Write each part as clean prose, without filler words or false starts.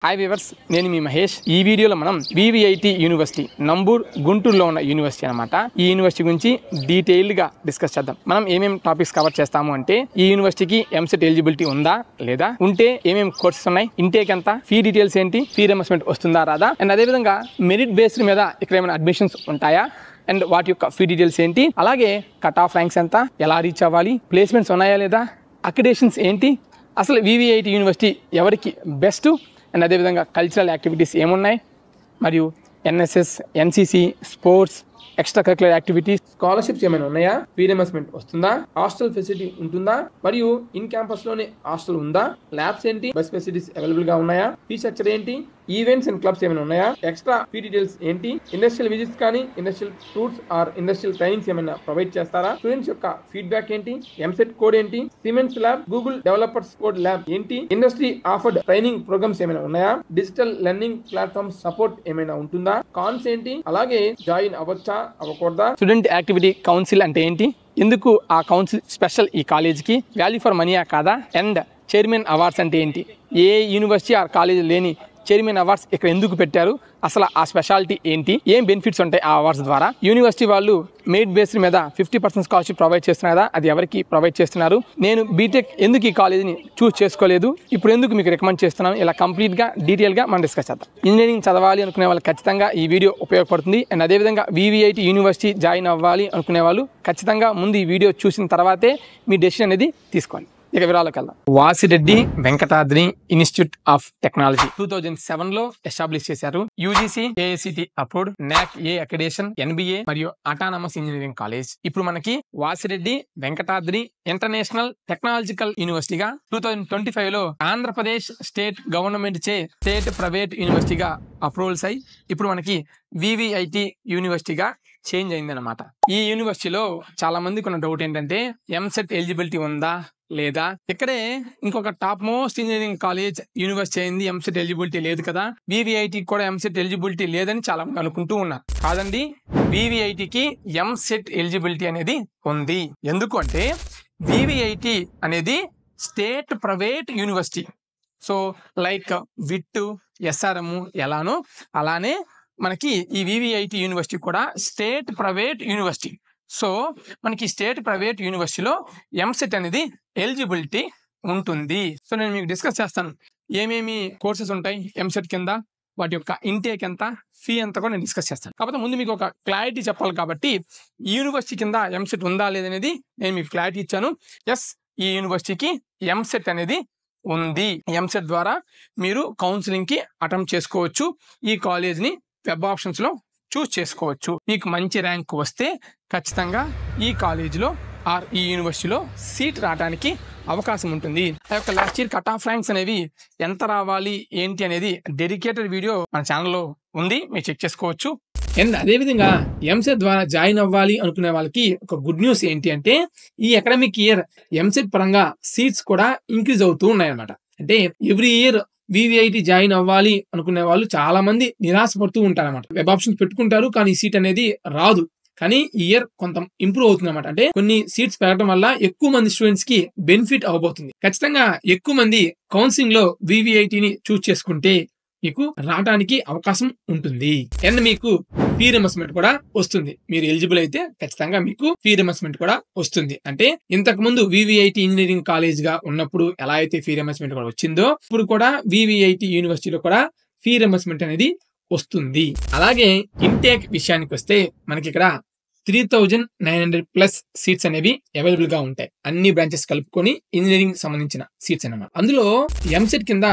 Hi viewers, నేను మీ మహేష్. ఈ వీడియోలో మనం వివిఐటి యూనివర్సిటీ నంబూర్ గుంటూరులో ఉన్న యూనివర్సిటీ అనమాట. ఈ యూనివర్సిటీ గురించి డీటెయిల్డ్గా డిస్కస్ చేద్దాం. మనం ఏమేమి టాపిక్స్ కవర్ చేస్తాము అంటే, ఈ యూనివర్సిటీకి ఎంసెట్ ఎలిజిబిలిటీ ఉందా లేదా, ఉంటే ఏమేమి కోర్సెస్ ఉన్నాయి, ఇంటేక్ ఎంత, ఫీ డీటెయిల్స్ ఏంటి, ఫీ రియంబర్స్మెంట్ వస్తుందా రాదా, అండ్ అదేవిధంగా మెరిట్ బేస్డ్ మీద ఇక్కడ ఏమైనా అడ్మిషన్స్ ఉంటాయా అండ్ వాటి యొక్క ఫీ డీటెయిల్స్ ఏంటి, అలాగే కట్ ఆఫ్ ర్యాంక్స్ ఎంత, ఎలా రీచ్ అవ్వాలి, ప్లేస్మెంట్స్ ఉన్నాయా లేదా, అక్రిడేషన్స్ ఏంటి, అసలు వివిఐటి యూనివర్సిటీ ఎవరికి బెస్ట్, అండ్ అదేవిధంగా కల్చరల్ యాక్టివిటీస్ ఏమున్నాయి, మరియు NSS, NCC, sports, extra curricular activities, scholarships ఏమైనా ఉన్నాయా, ఫీ రియంబర్స్మెంట్ వస్తుందా, హాస్టల్ ఫెసిలిటీ ఉంటుందా, మరియు ఇన్ క్యాంపస్ లోనే హాస్టల్ ఉందా, ల్యాబ్స్ ఏంటి, బస్ ఫెసిలిటీస్ అవైలబుల్ గా ఉన్నాయా, ఫీ స్ట్రక్చర్ ఏంటి, ఈవెంట్స్ అండ్ క్లబ్స్ ఏమైనా ఉన్నాయా, ఎక్స్ట్రా ఫీ డీటెయిల్స్ ఏంటి, ఇండస్ట్రియల్ విజిట్స్ కానీ industrial tours are industrial trainings ఏమైనా ప్రొవైడ్ చేస్తారా, స్టూడెంట్స్ యొక్క ఫీడ్బ్యాక్ ఏంటి, ఎంసెట్ కోడ్ ఏంటి, cements lab, Google developers code lab ఏంటి, ఇండస్ట్రీ ఆఫర్డ్ ట్రైనింగ్ ప్రోగ్రామ్స్ ఏమైనా ఉన్నాయా, డిజిటల్ లెర్నింగ్ ప్లాట్ఫామ్ సపోర్ట్ ఏమైనా ఉంటుందా, కాన్స్ ఏంటి, అలాగే జాయిన్ అవ్వచ్చా అవ్వకూడదా, స్టూడెంట్ యాక్టివిటీ కౌన్సిల్ అంటే ఏంటి, ఎందుకు ఆ కౌన్సిల్ స్పెషల్ ఈ కాలేజీకి, వాల్యూ ఫర్ మనీయా కాదా, అండ్ చైర్మన్ అవార్డ్స్ అంటే ఏంటి, ఏ యూనివర్సిటీ ఆర్ కాలేజీ లేని చైర్మన్ అవార్డ్స్ ఇక్కడ ఎందుకు పెట్టారు, అసలు ఆ స్పెషాలిటీ ఏంటి, ఏం బెనిఫిట్స్ ఉంటాయి ఆ అవార్డ్స్ ద్వారా, యూనివర్సిటీ వాళ్ళు మెరిట్ బేస్డ్ మీద 50% స్కాలర్షిప్ ప్రొవైడ్ చేస్తున్నారా, అది ఎవరికి ప్రొవైడ్ చేస్తున్నారు, నేను బీటెక్ ఎందుకు ఈ కాలేజీని చూస్ చేసుకోలేదు, ఇప్పుడు ఎందుకు మీకు రికమెండ్ చేస్తున్నాను, ఇలా కంప్లీట్గా డీటెయిల్గా మనం డిస్కస్ చేద్దాం. ఇంజనీరింగ్ చదవాలి అనుకునే వాళ్ళు ఖచ్చితంగా ఈ వీడియో ఉపయోగపడుతుంది. అండ్ అదేవిధంగా వివిఐటి యూనివర్సిటీ జాయిన్ అవ్వాలి అనుకునే వాళ్ళు ఖచ్చితంగా ముందు ఈ వీడియో చూసిన తర్వాతే మీ డెసిషన్ అనేది తీసుకోండి. ఇక వివరాలకు వెళ్దాం. Vasireddy Venkatadri institute of technology 2007 లో ఎస్టాబ్లిష్ చేశారు. యూజీసీ, ఏఐసిటి అప్రూవ్డ్, నాక్ ఏ అక్రిడేషన్, ఎన్బిఏ మరియు అటానమస్ ఇంజనీరింగ్ కాలేజ్. ఇప్పుడు మనకి వాసిరెడ్డి వెంకటాద్రి ఇంటర్నేషనల్ టెక్నాలజికల్ యూనివర్సిటీగా 2025 లో ఆంధ్రప్రదేశ్ స్టేట్ గవర్నమెంట్ చే స్టేట్ ప్రైవేట్ యూనివర్సిటీగా అప్రూవల్స్ అయి ఇప్పుడు మనకి వివిఐటి యూనివర్సిటీగా చేంజ్ అయింది అనమాట. ఈ యూనివర్సిటీలో చాలా మందికి ఉన్న డౌట్ ఏంటంటే, ఎంసెట్ ఎలిజిబిలిటీ ఉందా లేదా, ఇక్కడే ఇంకొక top most engineering college university అయింది, ఎంసెట్ ఎలిజిబిలిటీ లేదు కదా, వివిఐటి కూడా ఎంసెట్ ఎలిజిబిలిటీ లేదని చాలా మంది అనుకుంటూ ఉన్నారు. కాదండి, వివిఐటికి ఎంసెట్ ఎలిజిబిలిటీ అనేది ఉంది. ఎందుకు అంటే వివిఐటి అనేది state private university. So like VIT, SRM ఎలానో అలానే మనకి ఈ వివిఐటి యూనివర్సిటీ కూడా స్టేట్ ప్రైవేట్ యూనివర్సిటీ. సో మనకి స్టేట్ ప్రైవేట్ యూనివర్సిటీలో ఎంసెట్ అనేది ఎలిజిబిలిటీ ఉంటుంది. సో నేను మీకు డిస్కస్ చేస్తాను ఏమేమి కోర్సెస్ ఉంటాయి ఎంసెట్ కింద, వాటి యొక్క ఇంటేక్ ఎంత, ఫీ ఎంత కూడా నేను డిస్కస్ చేస్తాను. కాకపోతే ముందు మీకు ఒక క్లారిటీ చెప్పాలి కాబట్టి, ఈ యూనివర్సిటీ కింద ఎంసెట్ ఉందా లేదనేది నేను మీకు క్లారిటీ ఇచ్చాను. ఎస్, ఈ యూనివర్సిటీకి ఎంసెట్ అనేది ఉంది. ఎంసెట్ ద్వారా మీరు కౌన్సిలింగ్కి అటెంప్ట్ చేసుకోవచ్చు. ఈ కాలేజ్ని వెబ్ ఆప్షన్స్లో చూస్ చేసుకోవచ్చు. మీకు మంచి ర్యాంక్ వస్తే ఖచ్చితంగా ఈ కాలేజీలో ఆర్ ఈ యూనివర్సిటీలో సీట్ రావడానికి అవకాశం ఉంటుంది. ఆ యొక్క last year cut off ranks అనేవి ఎంత రావాలి ఏంటి అనేది డెడికేటెడ్ వీడియో మన ఛానల్లో ఉంది, మీరు చెక్ చేసుకోవచ్చు. అండ్ అదేవిధంగా ఎంసెట్ ద్వారా జాయిన్ అవ్వాలి అనుకునే వాళ్ళకి ఒక గుడ్ న్యూస్ ఏంటి అంటే, ఈ అకాడమిక్ ఇయర్ ఎంసెట్ పరంగా సీట్స్ కూడా ఇంక్రీజ్ అవుతూ ఉన్నాయన్నమాట. అంటే ఎవ్రీ ఇయర్ వివిఐటి జాయిన్ అవ్వాలి అనుకునే వాళ్ళు చాలా మంది నిరాశపడుతూ ఉంటారు అన్నమాట. వెబ్ ఆప్షన్స్ పెట్టుకుంటారు కానీ సీట్ అనేది రాదు. కానీ ఈ ఇయర్ కొంత ఇంప్రూవ్ అవుతుంది అన్నమాట. అంటే కొన్ని సీట్స్ పెరగడం వల్ల ఎక్కువ మంది స్టూడెంట్స్ కి బెనిఫిట్ అవబోతుంది. ఖచ్చితంగా ఎక్కువ మంది కౌన్సిలింగ్ లో వివిఐటిని చూస్ చేసుకుంటే మీకు రావడానికి అవకాశం ఉంటుంది. అండ్ మీకు ఫీ రియంబర్స్మెంట్ కూడా వస్తుంది. మీరు ఎలిజిబుల్ అయితే ఖచ్చితంగా మీకు ఫీ రియంబర్స్మెంట్ కూడా వస్తుంది. అంటే ఇంతకు ముందు వివిఐటి ఇంజనీరింగ్ కాలేజ్ గా ఉన్నప్పుడు ఎలా అయితే ఫీ రియంబర్స్మెంట్ కూడా వచ్చిందో, ఇప్పుడు కూడా వివిఐటి యూనివర్సిటీలో కూడా ఫీ రియంబర్స్మెంట్ అనేది వస్తుంది. అలాగే ఇంటేక్ విషయానికి వస్తే మనకి ఇక్కడ 3900+ సీట్స్ అనేవి అవైలబుల్ గా ఉంటాయి. అన్ని బ్రాంచెస్ కలుపుకొని ఇంజనీరింగ్ సంబంధించిన సీట్స్ అన్నమాట. అందులో ఎంసెట్ కింద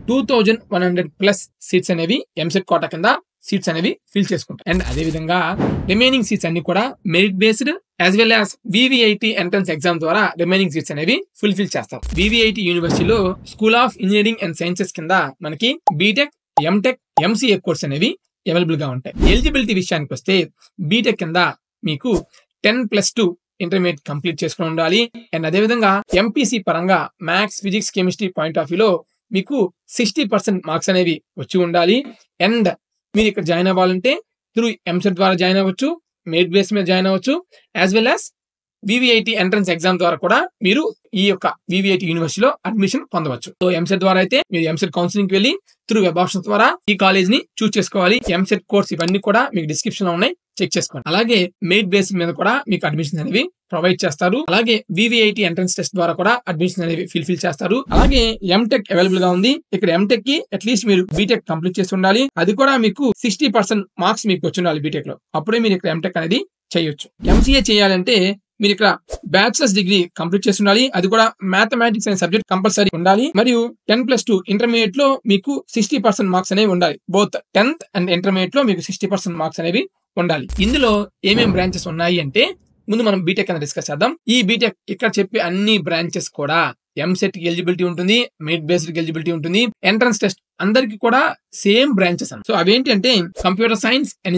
2100+ సీట్స్ అనేవి ఎంసెట్ కోటా కింద సీట్స్ అనేవి ఫిల్ చేసుకుంటారు. అండ్ అదే విధంగా రిమైనింగ్ సీట్స్ అన్ని కూడా merit based as well as VVIT entrance exam ద్వారా రిమైనింగ్ సీట్స్ అనేవి ఫుల్ఫిల్ చేస్తారు. వివిఐటి యూనివర్సిటీలో school of engineering and sciences కింద మనకి బీటెక్, ఎంటెక్, ఎంసీఏ కోర్స్ అనేవి అవైలబుల్ గా ఉంటాయి. ఎలిజిబిలిటీ విషయానికి వస్తే బీటెక్ కింద మీకు 10+2 ఇంటర్మీడియట్ కంప్లీట్ చేసుకుని ఉండాలి. అండ్ అదేవిధంగా ఎంపీసీ పరంగా maths, physics, chemistry point of వ్యూలో మీకు 60% మార్క్స్ అనేవి వచ్చి ఉండాలి. అండ్ మీరు ఇక్కడ జాయిన్ అవ్వాలంటే త్రూ ఎంసెట్ ద్వారా జాయిన్ అవ్వచ్చు, మెరిట్ బేస్ మీద జాయిన్ అవ్వచ్చు, as well as VVIT entrance exam ద్వారా కూడా మీరు ఈ యొక్క వివిఐటి యూనివర్సిటీలో అడ్మిషన్ పొందవచ్చు. సో ఎంసెట్ ద్వారా అయితే మీరు ఎంసెట్ కౌన్సిలింగ్ కి వెళ్ళి త్రూ వెబ్ ఆప్షన్స్ ద్వారా ఈ కాలేజ్ ని చూస్ చేసుకోవాలి. ఎంసెట్ కోర్స్ ఇవన్నీ కూడా మీకు డిస్క్రిప్షన్ లో ఉన్నాయి, చెక్ చేసుకోండి. అలాగే మెరిట్ బేసిస్ మీద కూడా మీకు అడ్మిషన్ అనేవి ప్రొవైడ్ చేస్తారు. అలాగే వివిఐటి ఎంట్రన్స్ టెస్ట్ ద్వారా కూడా అడ్మిషన్ అనేవి ఫిల్ చేస్తారు. అలాగే ఎంటెక్ అవైలబుల్ గా ఉంది. ఇక్కడ ఎంటెక్ కి అట్లీస్ట్ మీరు బీటెక్ కంప్లీట్ చేసి ఉండాలి. అది కూడా మీకు 60% మార్క్స్ మీకు వచ్చి ఉండాలి బీటెక్ లో. అప్పుడే మీరు ఇక్కడ ఎంటెక్ అనేది చేయొచ్చు. ఎంసీఏ చేయాలంటే మీరు ఇక్కడ బ్యాచిలర్స్ డిగ్రీ కంప్లీట్ చేసి ఉండాలి. అది కూడా మ్యాథమెటిక్స్ అనే సబ్జెక్ట్ కంపల్సరీ ఉండాలి. మరియు 10+2 ఇంటర్మీడియట్ లో మీకు 60% మార్క్స్ అనేవి ఉండాలి. బోత్ 10th అండ్ ఇంటర్మీడియట్ లో మీకు 60% మార్క్స్ అనేవి ఉండాలి. ఇందులో ఏమేం బ్రాంచెస్ ఉన్నాయి అంటే ముందు మనం బీటెక్ అనేది డిస్కస్ చేద్దాం. ఈ బీటెక్ ఇక్కడ చెప్పే అన్ని బ్రాంచెస్ కూడా ఎంసెట్ కి ఎలిజిబిలిటీ ఉంటుంది, మెరిట్ బేస్డ్ ఎలిజిబిలిటీ ఉంటుంది, ఎంట్రన్స్ టెస్ట్ అందరికి కూడా సేమ్ బ్రాంచెస్ అని. సో అవేంటి అంటే computer science and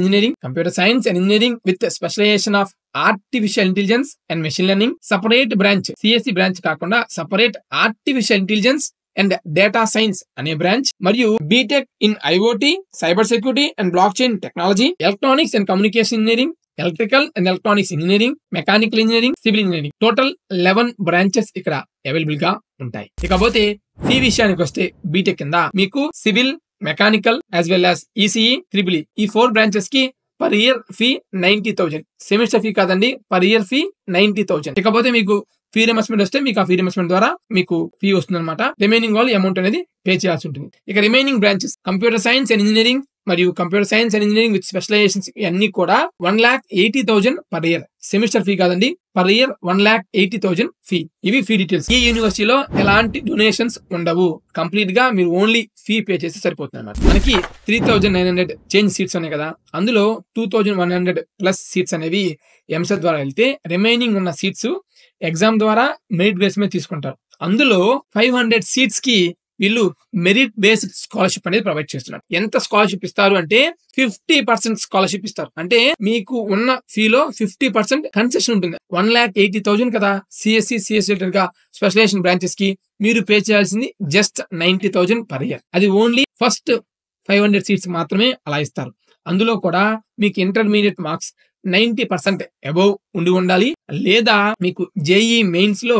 engineering with specialization of artificial intelligence and machine learning. Separate branch CSC branch కాకుండా separate artificial intelligence and data science అనే branch. మరియు BTech in IoT, cyber security and blockchain technology, electronics and communication engineering, electrical and electronics engineering, mechanical engineering, civil engineering. Total 11 branches ఇక్కడ available గా ఉంటాయి. ఇకపోతే fee విషయానికి వస్తే BTech కింద మీకు civil, mechanical as well as ECE, triple E 4 branches కి per year fee 90,000. Semester fee కాదండి, పర్ ఇయర్ ఫీ 90,000. ఇకపోతే మీకు ఫీ రియంబర్స్మెంట్ వస్తే మీకు ఆ ఫీ రియంబర్స్మెంట్ ద్వారా మీకు ఫీ వస్తుంది అనమాట. రిమైనింగ్ వాళ్ళు అమౌంట్ అనేది పే చేయాల్సి ఉంటుంది. ఇక remaining branches computer science and engineering మరియు computer science and engineering with specializations అన్ని కూడా 1,80,000 పర్ ఇయర్. సెమిస్టర్ ఫీ కాదండి, పర్ ఇయర్ 1,80,000 ఫీ. ఇవి ఫీ డీటెయిల్స్. ఈ యూనివర్సిటీలో ఎలాంటి డొనేషన్స్ ఉండవు. కంప్లీట్ గా మీరు ఓన్లీ ఫీ పే చేసి సరిపోతుంది అన్నమాట. మనకి 3,900 చేంజ్ సీట్స్ ఉన్నాయి కదా, అందులో 2,100 ప్లస్ సీట్స్ అనేవి ఎంసెట్ ద్వారా వెళ్తే రిమైనింగ్ ఉన్న సీట్స్ ఎగ్జామ్ ద్వారా మెరిట్ బేస్ మీద తీసుకుంటారు. అందులో 500 సీట్స్ కి వీళ్ళు మెరిట్ బేస్డ్ స్కాలర్షిప్ అనేది ప్రొవైడ్ చేస్తున్నారు. ఎంత స్కాలర్షిప్ ఇస్తారు అంటే 50% స్కాలర్షిప్ ఇస్తారు. అంటే మీకు ఉన్న ఫీలో 50% కన్సెషన్ ఉంటుంది. 1,80,000 కదా సిఎస్సి గా స్పెషలైజేషన్ బ్రాంచెస్ కి మీరు పే చేయాల్సింది జస్ట్ 90,000 పర్ ఇయర్. అది ఓన్లీ ఫస్ట్ 500 సీట్స్ మాత్రమే అలా ఇస్తారు. అందులో కూడా మీకు ఇంటర్మీడియట్ మార్క్స్ 90% అబౌవ్ ఉండి ఉండాలి, లేదా మీకు జేఈ మెయిన్స్ లో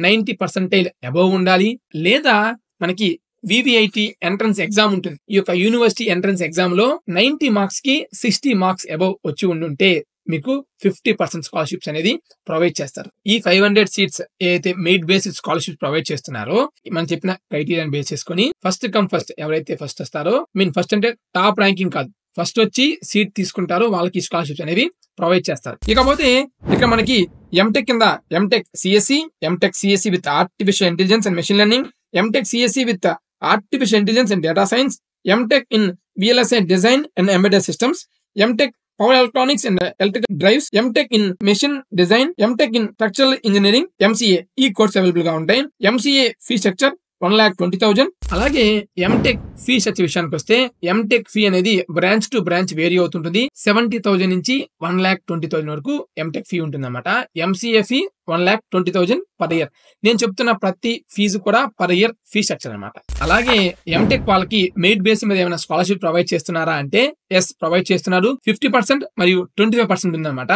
90% అబౌవ్ ఉండాలి, లేదా మనకి వివిఐటి ఎంట్రన్స్ ఎగ్జామ్ ఉంటుంది. ఈ యొక్క యూనివర్సిటీ ఎంట్రన్స్ ఎగ్జామ్ లో 90 మార్క్స్ కి 60 మార్క్స్ అబౌవ్ వచ్చి ఉండుంటే మీకు 50% స్కాలర్షిప్స్ అనేది ప్రొవైడ్ చేస్తారు. ఈ 500 సీట్స్ ఏదైతే మెరిట్ బేస్డ్ స్కాలర్షిప్ ప్రొవైడ్ చేస్తున్నారో మనం చెప్పిన క్రైటీరియా బేస్ చేసుకుని ఫస్ట్ కమ్ ఫస్ట్ ఎవరైతే ఫస్ట్ వస్తారో, ఫస్ట్ అంటే టాప్ ర్యాంకింగ్ కాదు, ఫస్ట్ వచ్చి సీట్ తీసుకుంటారో వాళ్ళకి స్కాలర్షిప్స్ అనేవి ప్రొవైడ్ చేస్తారు. ఇకపోతే ఇక్కడ మనకి ఎంటెక్ కింద MTech CSE with artificial intelligence and machine learning, MTech CSE with artificial intelligence and data science, MTech in VLSI design and embedded systems, MTech power electronics and electrical drives, MTech in machine design, MTech in structural engineering, MCA ఈ course available గా ఉంటాయి. MCA fee structure 1,20,000. అలాగే MTech fee structure విషయానికి వస్తే MTech fee అనేది branch to branch vary అవుతుంటుంది. 70,000 నుంచి 1,20,000 వరకు ఎంటెక్ ఫీ ఉంటుంది అన్నమాట. MCA fee 1,20,000 per year. నేను చెప్తున్న ప్రతి ఫీజు కూడా పర్ ఇయర్ ఫీ స్ట్రక్చర్ అనమాట. అలాగే ఎంటెక్ వాళ్ళకి మెరిట్ బేస్ మీద ఏమైనా స్కాలర్షిప్ ప్రొవైడ్ చేస్తున్నారా అంటే ఎస్ ప్రొవైడ్ చేస్తున్నారు. 50% మరియు 25% ఉందన్నమాట.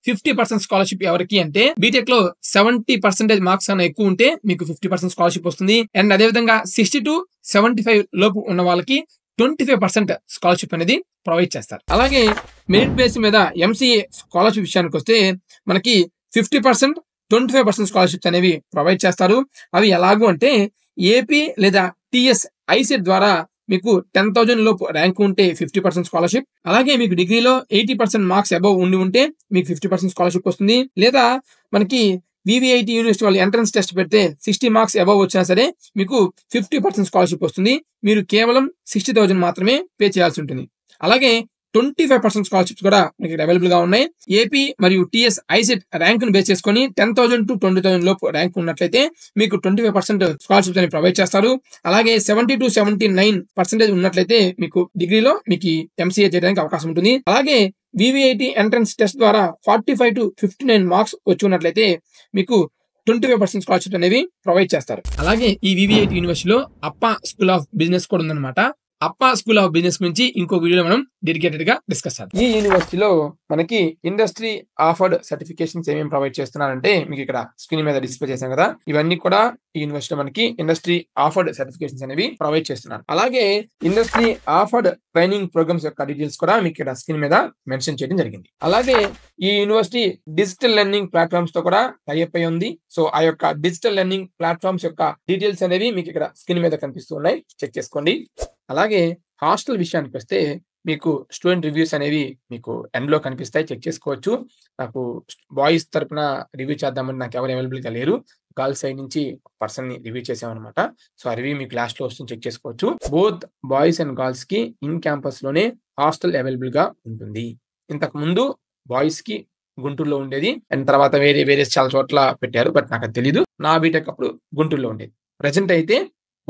50% స్కాలర్షిప్ ఎవరికి అంటే బీటెక్ లో 70% మార్క్స్ అన్న ఎక్కువ ఉంటే మీకు 50% స్కాలర్షిప్ వస్తుంది. అండ్ అదేవిధంగా 60 to 75 లోపు ఉన్న వాళ్ళకి 25% స్కాలర్షిప్ అనేది ప్రొవైడ్ చేస్తారు. అలాగే మెరిట్ బేస్ మీద ఎంసీఏ స్కాలర్షిప్ విషయానికి వస్తే మనకి 50%, 25% స్కాలర్షిప్స్ అనేవి ప్రొవైడ్ చేస్తారు. అవి ఎలాగూ అంటే ఏపీ లేదా టిఎస్ ఐసెట్ ద్వారా మీకు 10,000 లోపు ర్యాంక్ ఉంటే 50% స్కాలర్షిప్. అలాగే మీకు డిగ్రీలో 80% మార్క్స్ అబౌవ్ ఉండి ఉంటే మీకు 50% స్కాలర్షిప్ వస్తుంది. లేదా మనకి వివిఐటి యూనివర్సిటీ వాళ్ళు ఎంట్రన్స్ టెస్ట్ పెడితే 60 మార్క్స్ అబౌవ్ వచ్చినా సరే మీకు 50% స్కాలర్షిప్ వస్తుంది. మీరు కేవలం 60,000 మాత్రమే పే చేయాల్సి ఉంటుంది. అలాగే 25% స్కాలర్షిప్స్ కూడా మీకు అవైలబుల్ గా ఉన్నాయి. ఏపీ మరియు టిఎస్ ఐసెట్ ర్యాంక్ ను బేస్ చేసుకుని 10,000 to 20,000 లోపు ర్యాంక్ ఉన్నట్లయితే మీకు 25% స్కాలర్షిప్స్ అని ప్రొవైడ్ చేస్తారు. అలాగే 70 to 79% ఉన్నట్లయితే మీకు డిగ్రీలో మీకు ఎంసీఏ చేయడానికి అవకాశం ఉంటుంది. అలాగే వివిఐటి ఎంట్రన్స్ టెస్ట్ ద్వారా 45 to 59 మార్క్స్ వచ్చి ఉన్నట్లయితే మీకు 25% స్కాలర్షిప్ అనేవి ప్రొవైడ్ చేస్తారు. అలాగే ఈ వివిఐటి యూనివర్సిటీలో అప్పా స్కూల్ ఆఫ్ బిజినెస్ కూడా ఉందన్నమాట. అప్పా స్కూల్ ఆఫ్ బిజినెస్ గురించి ఇంకో వీడియోలో మనం డెడికేటెడ్ గా డిస్కస్ చేద్దాం. ఈ యూనివర్సిటీలో మనకి ఇండస్ట్రీ ఆఫర్డ్ సర్టిఫికేషన్స్ ఏమేమి ప్రొవైడ్ చేస్తున్నారంటే మీకు ఇక్కడ స్క్రీన్ మీద డిస్ప్లే చేశాం కదా, ఇవన్నీ కూడా ఈ యూనివర్సిటీ మనకి ఇండస్ట్రీ ఆఫర్డ్ సర్టిఫికేషన్స్ అనేవి ప్రొవైడ్ చేస్తున్నారు. అలాగే ఇండస్ట్రీ ఆఫర్డ్ ట్రైనింగ్ ప్రోగ్రామ్స్ యొక్క డీటెయిల్స్ కూడా మీకు ఇక్కడ స్క్రీన్ మీద మెన్షన్ చేయడం జరిగింది. అలాగే ఈ యూనివర్సిటీ డిజిటల్ లెర్నింగ్ ప్లాట్ఫామ్స్ తో కూడా టైఅప్ అయి ఉంది. సో ఆ యొక్క డిజిటల్ లెర్నింగ్ ప్లాట్ఫామ్స్ యొక్క డీటెయిల్స్ అనేవి మీకు ఇక్కడ స్క్రీన్ మీద కనిపిస్తూ ఉన్నాయి, చెక్ చేసుకోండి. అలాగే హాస్టల్ విషయానికి వస్తే మీకు స్టూడెంట్ రివ్యూస్ అనేవి మీకు ఎండ్ లో కనిపిస్తాయి, చెక్ చేసుకోవచ్చు. నాకు బాయ్స్ తరపున రివ్యూ చేద్దామని నాకు ఎవరు అవైలబుల్ గా లేరు, గర్ల్స్ సైడ్ నుంచి పర్సన్ ని రివ్యూ చేసామన్నమాట. సో ఆ రివ్యూ మీకు లాస్ట్ లో వస్తుంది, చెక్ చేసుకోవచ్చు. బోత్ బాయ్స్ అండ్ గర్ల్స్ కి ఇన్ క్యాంపస్ లోనే హాస్టల్ అవైలబుల్ గా ఉంటుంది. ఇంతకు ముందు బాయ్స్ కి గుంటూరులో ఉండేది అండ్ తర్వాత వేరే చాలా చోట్ల పెట్టారు, బట్ నాకు అది తెలీదు. నా బీటెక్ అప్పుడు గుంటూరులో ఉండేది. ప్రెసెంట్ అయితే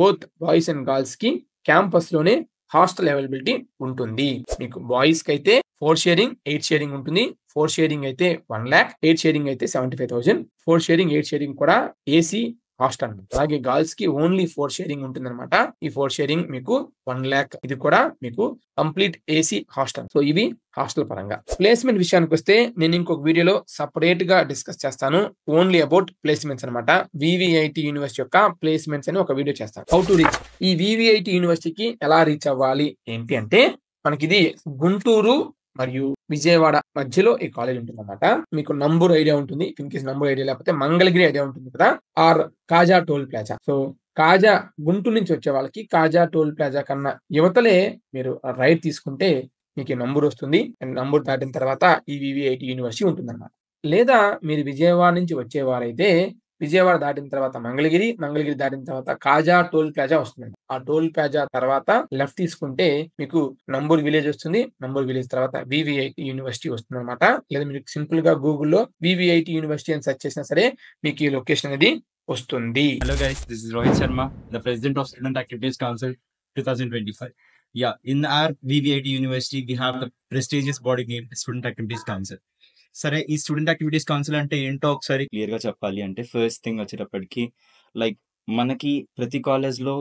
బోత్ బాయ్స్ అండ్ గర్ల్స్ కి క్యాంపస్ లోనే హాస్టల్ అవైలబిలిటీ ఉంటుంది. మీకు బాయ్స్ కి అయితే 4 షేరింగ్ 8 షేరింగ్ ఉంటుంది. 4 షేరింగ్ అయితే 1 lakh, 8 షేరింగ్ అయితే 75,000. 4 షేరింగ్ 8 షేరింగ్ కూడా ఏసీ హాస్టల్. అలాగే గర్ల్స్ కి ఓన్లీ 4 షేరింగ్ ఉంటుంది అనమాట. ఈ 4 షేరింగ్ మీకు 1 lakh, ఇది కూడా మీకు కంప్లీట్ ఏసీ హాస్టల్. సో ఇవి హాస్టల్ పరంగా. ప్లేస్మెంట్ విషయానికి వస్తే నేను ఇంకొక వీడియోలో సపరేట్ గా డిస్కస్ చేస్తాను, ఓన్లీ అబౌట్ ప్లేస్మెంట్స్ అనమాట. వివిఐటి యూనివర్సిటీ యొక్క ప్లేస్మెంట్స్ అని ఒక వీడియో చేస్తాను. హౌ టు రీచ్ ఈ వివిఐటి యూనివర్సిటీకి ఎలా రీచ్ అవ్వాలి ఏంటి అంటే, మనకి ఇది గుంటూరు మరియు విజయవాడ మధ్యలో ఈ కాలేజ్ ఉంటుంది అనమాట. మీకు నంబూర్ ఐడియా ఉంటుంది, ఇన్ కేస్ నంబూర్ ఐడియా లేకపోతే మంగళగిరి ఐడియా ఉంటుంది కదా, or Kaza toll plaza. So Kaza Guntur నుంచి వచ్చే వాళ్ళకి కాజా టోల్ ప్లాజా కన్నా యువతలే మీరు రైట్ తీసుకుంటే మీకు నంబూర్ వస్తుంది. అండ్ నంబూర్ దాటిన తర్వాత ఈ వివిఐటి యూనివర్సిటీ ఉంటుంది అనమాట. లేదా మీరు విజయవాడ నుంచి వచ్చేవారైతే విజయవాడ దాటిన తర్వాత మంగళగిరి దాటిన తర్వాత కాజా టోల్ ప్లాజా వస్తుంది. ఆ టోల్ ప్లాజా తర్వాత లెఫ్ట్ తీసుకుంటే మీకు నంబూర్ విలేజ్ వస్తుంది. నంబూర్ విలేజ్ తర్వాత వివిఐటి యూనివర్సిటీ వస్తుంది అనమాట. లేదా మీరు సింపుల్ గా గూగుల్లో వివిఐటి యూనివర్సిటీ అని సెర్చ్ చేసినా సరే మీకు ఈ లొకేషన్ అనేది వస్తుంది. Hello guys, this is Rohit Sharma, the President of Student Activities Council 2025. Yeah, in our VVIT University, we have the prestigious body named Student Activities Council. సరే, ఈ స్టూడెంట్ యాక్టివిటీస్ కౌన్సిల్ అంటే ఏంటో ఒకసారి క్లియర్ గా చెప్పాలి అంటే, ఫస్ట్ థింగ్ వచ్చేటప్పటికి like మనకి ప్రతి కాలేజ్ లో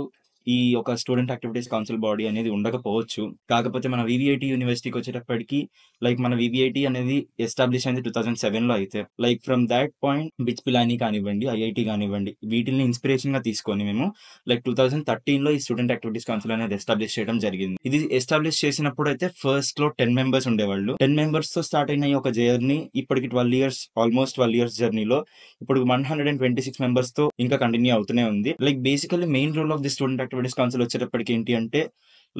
ఈ ఒక స్టూడెంట్ యాక్టివిటీస్ కౌన్సిల్ బాడీ అనేది ఉండకపోవచ్చు. కాకపోతే మన వివిఐటి యూనివర్సిటీకి వచ్చేటప్పటికి లైక్ మన వివిఐటి అనేది ఎస్టాబ్లిష్ అయింది 2007 లో. అయితే like from that point BITS Pilani కానివ్వండి, ఐఐటి కానివ్వండి, వీటిని ఇన్స్పిరేషన్ గా తీసుకొని మేము లైక్ 2013 లో ఈ స్టూడెంట్ యాక్టివిటీస్ కౌన్సిల్ అనేది ఎస్టాబ్లిష్ చేయడం జరిగింది. ఇది ఎస్టాబ్లిష్ చేసినప్పుడు అయితే ఫస్ట్ లో 10 members ఉండేవాళ్ళు. 10 members తో స్టార్ట్ అయిన ఒక జర్నీ ఇప్పటికి 12 years, ఆల్మోస్ట్ 12 years జర్నీలో ఇప్పుడు 126 members తో ఇంకా కంటిన్యూ అవుతూనే ఉంది. Like basically main role of the student activities council వచ్చేటప్పటికి ఏంటి అంటే,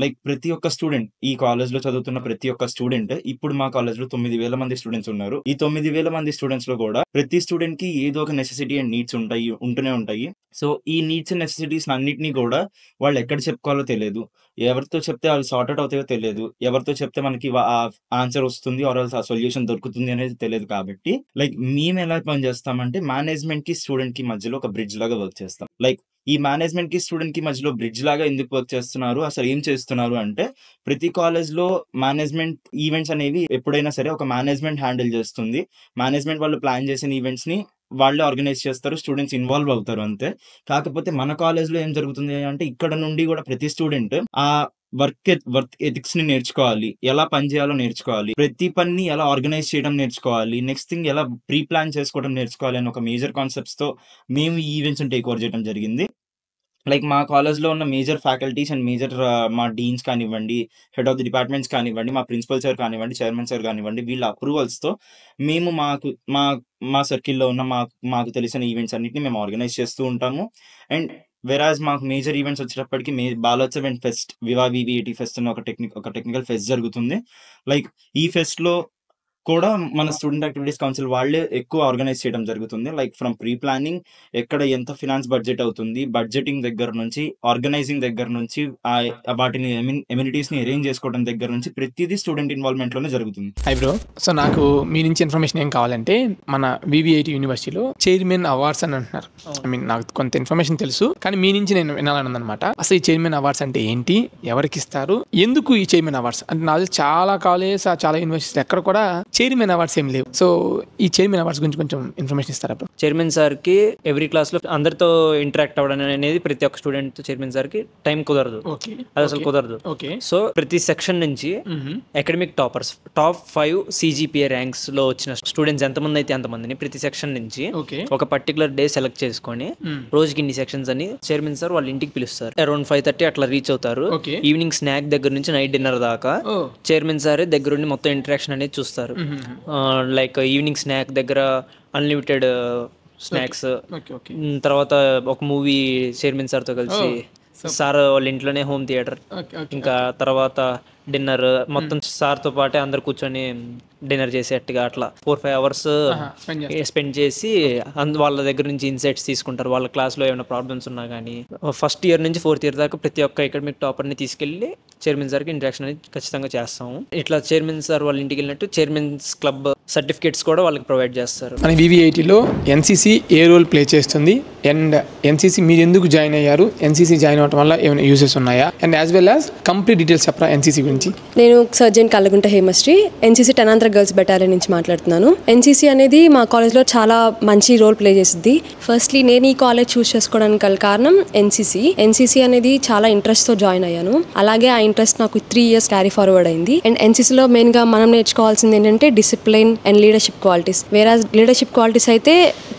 లైక్ ప్రతి ఒక్క స్టూడెంట్, ఈ కాలేజ్ లో చదువుతున్న ప్రతి ఒక్క స్టూడెంట్, ఇప్పుడు మా కాలేజ్ లో 9,000 మంది స్టూడెంట్స్ ఉన్నారు. ఈ 9,000 మంది స్టూడెంట్స్ లో కూడా ప్రతి స్టూడెంట్ కి ఏదో ఒక నెసెసిటీ అండ్ నీడ్స్ ఉంటూనే ఉంటాయి. సో ఈ నీడ్స్ అండ్ నెసెసిటీస్ అన్నిటినీ కూడా వాళ్ళు ఎక్కడ చెప్పుకోవాలో తెలియదు, ఎవరితో చెప్తే అవి సార్ట్అవుట్ అవుతాయో తెలియదు, ఎవరితో చెప్తే మనకి ఆన్సర్ వస్తుంది ఆర్ ఆ సొల్యూషన్ దొరుకుతుంది అనేది తెలియదు. కాబట్టి లైక్ మేము ఎలా పని చేస్తామంటే, మేనేజ్మెంట్ కి స్టూడెంట్ కి మధ్యలో ఒక బ్రిడ్జ్ లాగా వర్క్ చేస్తాం. లైక్ ఈ మేనేజ్మెంట్ కి స్టూడెంట్ కి మధ్యలో బ్రిడ్జ్ లాగా ఎందుకు వర్క్ చేస్తున్నారు, అసలు ఏం చేస్తున్నారు అంటే, ప్రతి కాలేజ్ లో మేనేజ్మెంట్ ఈవెంట్స్ అనేవి ఎప్పుడైనా సరే ఒక మేనేజ్మెంట్ హ్యాండిల్ చేస్తుంది. మేనేజ్మెంట్ వాళ్ళు ప్లాన్ చేసిన ఈవెంట్స్ ని వాళ్ళే ఆర్గనైజ్ చేస్తారు, స్టూడెంట్స్ ఇన్వాల్వ్ అవుతారు అంతే. కాకపోతే మన కాలేజ్ లో ఏం జరుగుతుంది అంటే, ఇక్కడ నుండి కూడా ప్రతి స్టూడెంట్ ఆ వర్క్ ఎథిక్స్ ని నేర్చుకోవాలి, ఎలా పని చేయాలో నేర్చుకోవాలి, ప్రతి పని ఎలా ఆర్గనైజ్ చేయడం నేర్చుకోవాలి, నెక్స్ట్ థింగ్ ఎలా ప్రీ ప్లాన్ చేసుకోవడం నేర్చుకోవాలి అని ఒక మేజర్ కాన్సెప్ట్స్ తో మేము ఈ ఈవెంట్స్ టేక్ ఓవర్ చేయడం జరిగింది. లైక్ మా కాలేజ్లో ఉన్న మేజర్ ఫ్యాకల్టీస్ అండ్ మేజర్ మా డీన్స్ కానివ్వండి, హెడ్ ఆఫ్ ది డిపార్ట్మెంట్స్ కానివ్వండి, మా ప్రిన్సిపల్ సార్ కానివ్వండి, చైర్మన్ సార్ కానివ్వండి, వీళ్ళ అప్రూవల్స్తో మేము మా సర్కిల్లో ఉన్న మాకు తెలిసిన ఈవెంట్స్ అన్నిటిని మేము ఆర్గనైజ్ చేస్తూ ఉంటాము. అండ్ వెరాజ్ మాకు మేజర్ ఈవెంట్స్ వచ్చేటప్పటికి Balotsav and pest, వివా VVIT pest అని ఒక టెక్నికల్ ఫెస్ట్ జరుగుతుంది. లైక్ ఈ ఫెస్ట్లో కూడా మన స్టూడెంట్ యాక్టివిటీస్ కౌన్సిల్ వాళ్ళే ఎక్కువ ఆర్గనైజ్ చేయడం జరుగుతుంది. లైక్ ఫ్రమ్ ప్రీ ప్లానింగ్, ఎక్కడ ఎంత ఫినాన్స్ బడ్జెట్ అవుతుంది, బడ్జెటింగ్ దగ్గర నుంచి, ఆర్గనైజింగ్ దగ్గర నుంచి, వాటిని ఎమ్యూనిటీస్ ని అరేంజ్ చేసుకోవడం దగ్గర నుంచి ప్రతిదీ స్టూడెంట్ ఇన్వాల్వ్మెంట్ లోనే జరుగుతుంది. హై బ్రో, సో నాకు మీ నుంచి ఇన్ఫర్మేషన్ ఏం కావాలంటే, మన వివిఐటి యూనివర్సిటీలో చైర్మన్ అవార్డ్స్ అని అంటున్నారు. ఐ మీన్ నాకు కొంత ఇన్ఫర్మేషన్ తెలుసు, కానీ మీ నుంచి నేను వినాలని అనమాట. అసలు ఈ చైర్మన్ అవార్డ్స్ అంటే ఏంటి, ఎవరికి ఇస్తారు, ఎందుకు ఈ చైర్మన్ అవార్డ్స్ అంటే, నాకు చాలా కాలేజ్ చాలా యూనివర్సిటీస్ ఎక్కడ కూడా చైర్మన్ అవార్డ్స్ ఏం లేవు. సో ఈ చైర్మన్ అవార్డ్స్ గురించి కొంచెం ఇన్ఫర్మేషన్ ఇస్తారా? చైర్మన్ సార్కి ఎవ్రీ క్లాస్లో అందరితో ఇంటరాక్ట్ అవ్వడం అనేది ప్రతి ఒక్క స్టూడెంట్ చైర్మన్ సార్కి టైం కుదరదు, అది అసలు కుదరదు. సో ప్రతి సెక్షన్ నుంచి academic toppers top 5 CGPA ranks లో వచ్చిన స్టూడెంట్స్ ఎంతమంది అయితే అంతమందిని ప్రతి సెక్షన్ నుంచి ఒక పర్టికులర్ డే సెలెక్ట్ చేసుకొని రోజుకి ఇన్ని సెక్షన్స్ అని చైర్మన్ సార్ వాళ్ళ ఇంటికి పిలుస్తారు. అరౌండ్ 5:30 అట్లా రీచ్ అవుతారు. ఈవినింగ్ స్నాక్ దగ్గర నుంచి నైట్ డిన్నర్ దాకా చైర్మన్ సారే దగ్గరుండి మొత్తం ఇంటరాక్షన్ అనేది చూస్తారు. లైక్ ఈవినింగ్ స్నాక్ దగ్గర అన్లిమిటెడ్ స్నాక్స్, తర్వాత ఒక మూవీ చైర్మన్ సార్తో కలిసి, సార్ వాళ్ళ ఇంట్లోనే హోమ్ థియేటర్, ఇంకా తర్వాత డిన్నర్ మొత్తం సార్తో పాటే అందరు కూర్చొని డిన్నర్ చేసేట్టుగా అట్లా 4-5 అవర్స్ స్పెండ్ చేసి వాళ్ళ దగ్గర నుంచి ఇన్సైట్స్ తీసుకుంటారు. వాళ్ళ క్లాస్లో ఏమైనా ప్రాబ్లమ్స్ ఉన్నా కానీ ఫస్ట్ ఇయర్ నుంచి 4th ఇయర్ దాకా ప్రతి ఒక్క అకాడమిక్ టాపర్ని తీసుకెళ్ళి చైర్మన్ సార్కి ఇంటరాక్షన్ అనేది ఖచ్చితంగా చేస్తాము. ఇట్లా చైర్మన్ సార్ వాళ్ళ ఇంటికి వెళ్ళినట్టు చైర్మన్స్ క్లబ్ సర్టిఫికేట్స్ కూడా వాళ్ళకి ప్రొవైడ్ చేస్తారు. మన VVITలో NCC ఏ రోల్ ప్లే చేస్తుంది అండ్ NCC మీరు ఎందుకు జాయిన్ అయ్యారు, NCC జాయిన్ అవ్వడం వల్ల ఏమైనా యూసెస్ ఉన్నాయా, and as well as complete details చెప్పరా NCC గురించి? నేను సర్జన్ కల్లగుంట హేమశ్రీ, NCC టనాంధ్ర గర్ల్స్ బెటాలియన్ నుంచి మాట్లాడుతున్నాను. NCC అనేది మా కాలేజ్లో చాలా మంచి రోల్ ప్లే చేసింది. ఫస్ట్లీ నేను ఈ కాలేజ్ చూస్ చేసుకోవడానికి గల కారణం NCC అనేది చాలా ఇంట్రెస్ట్తో జాయిన్ అయ్యాను. అలాగే ఆ ఇంట్రెస్ట్ నాకు 3 years క్యారీ ఫార్వర్డ్ అయింది. అండ్ NCCలో మెయిన్గా మనం నేర్చుకోవాల్సింది ఏంటంటే డిసిప్లిన్ అండ్ లీడర్షిప్ క్వాలిటీస్. వేరే లీడర్షిప్ క్వాలిటీస్ అయితే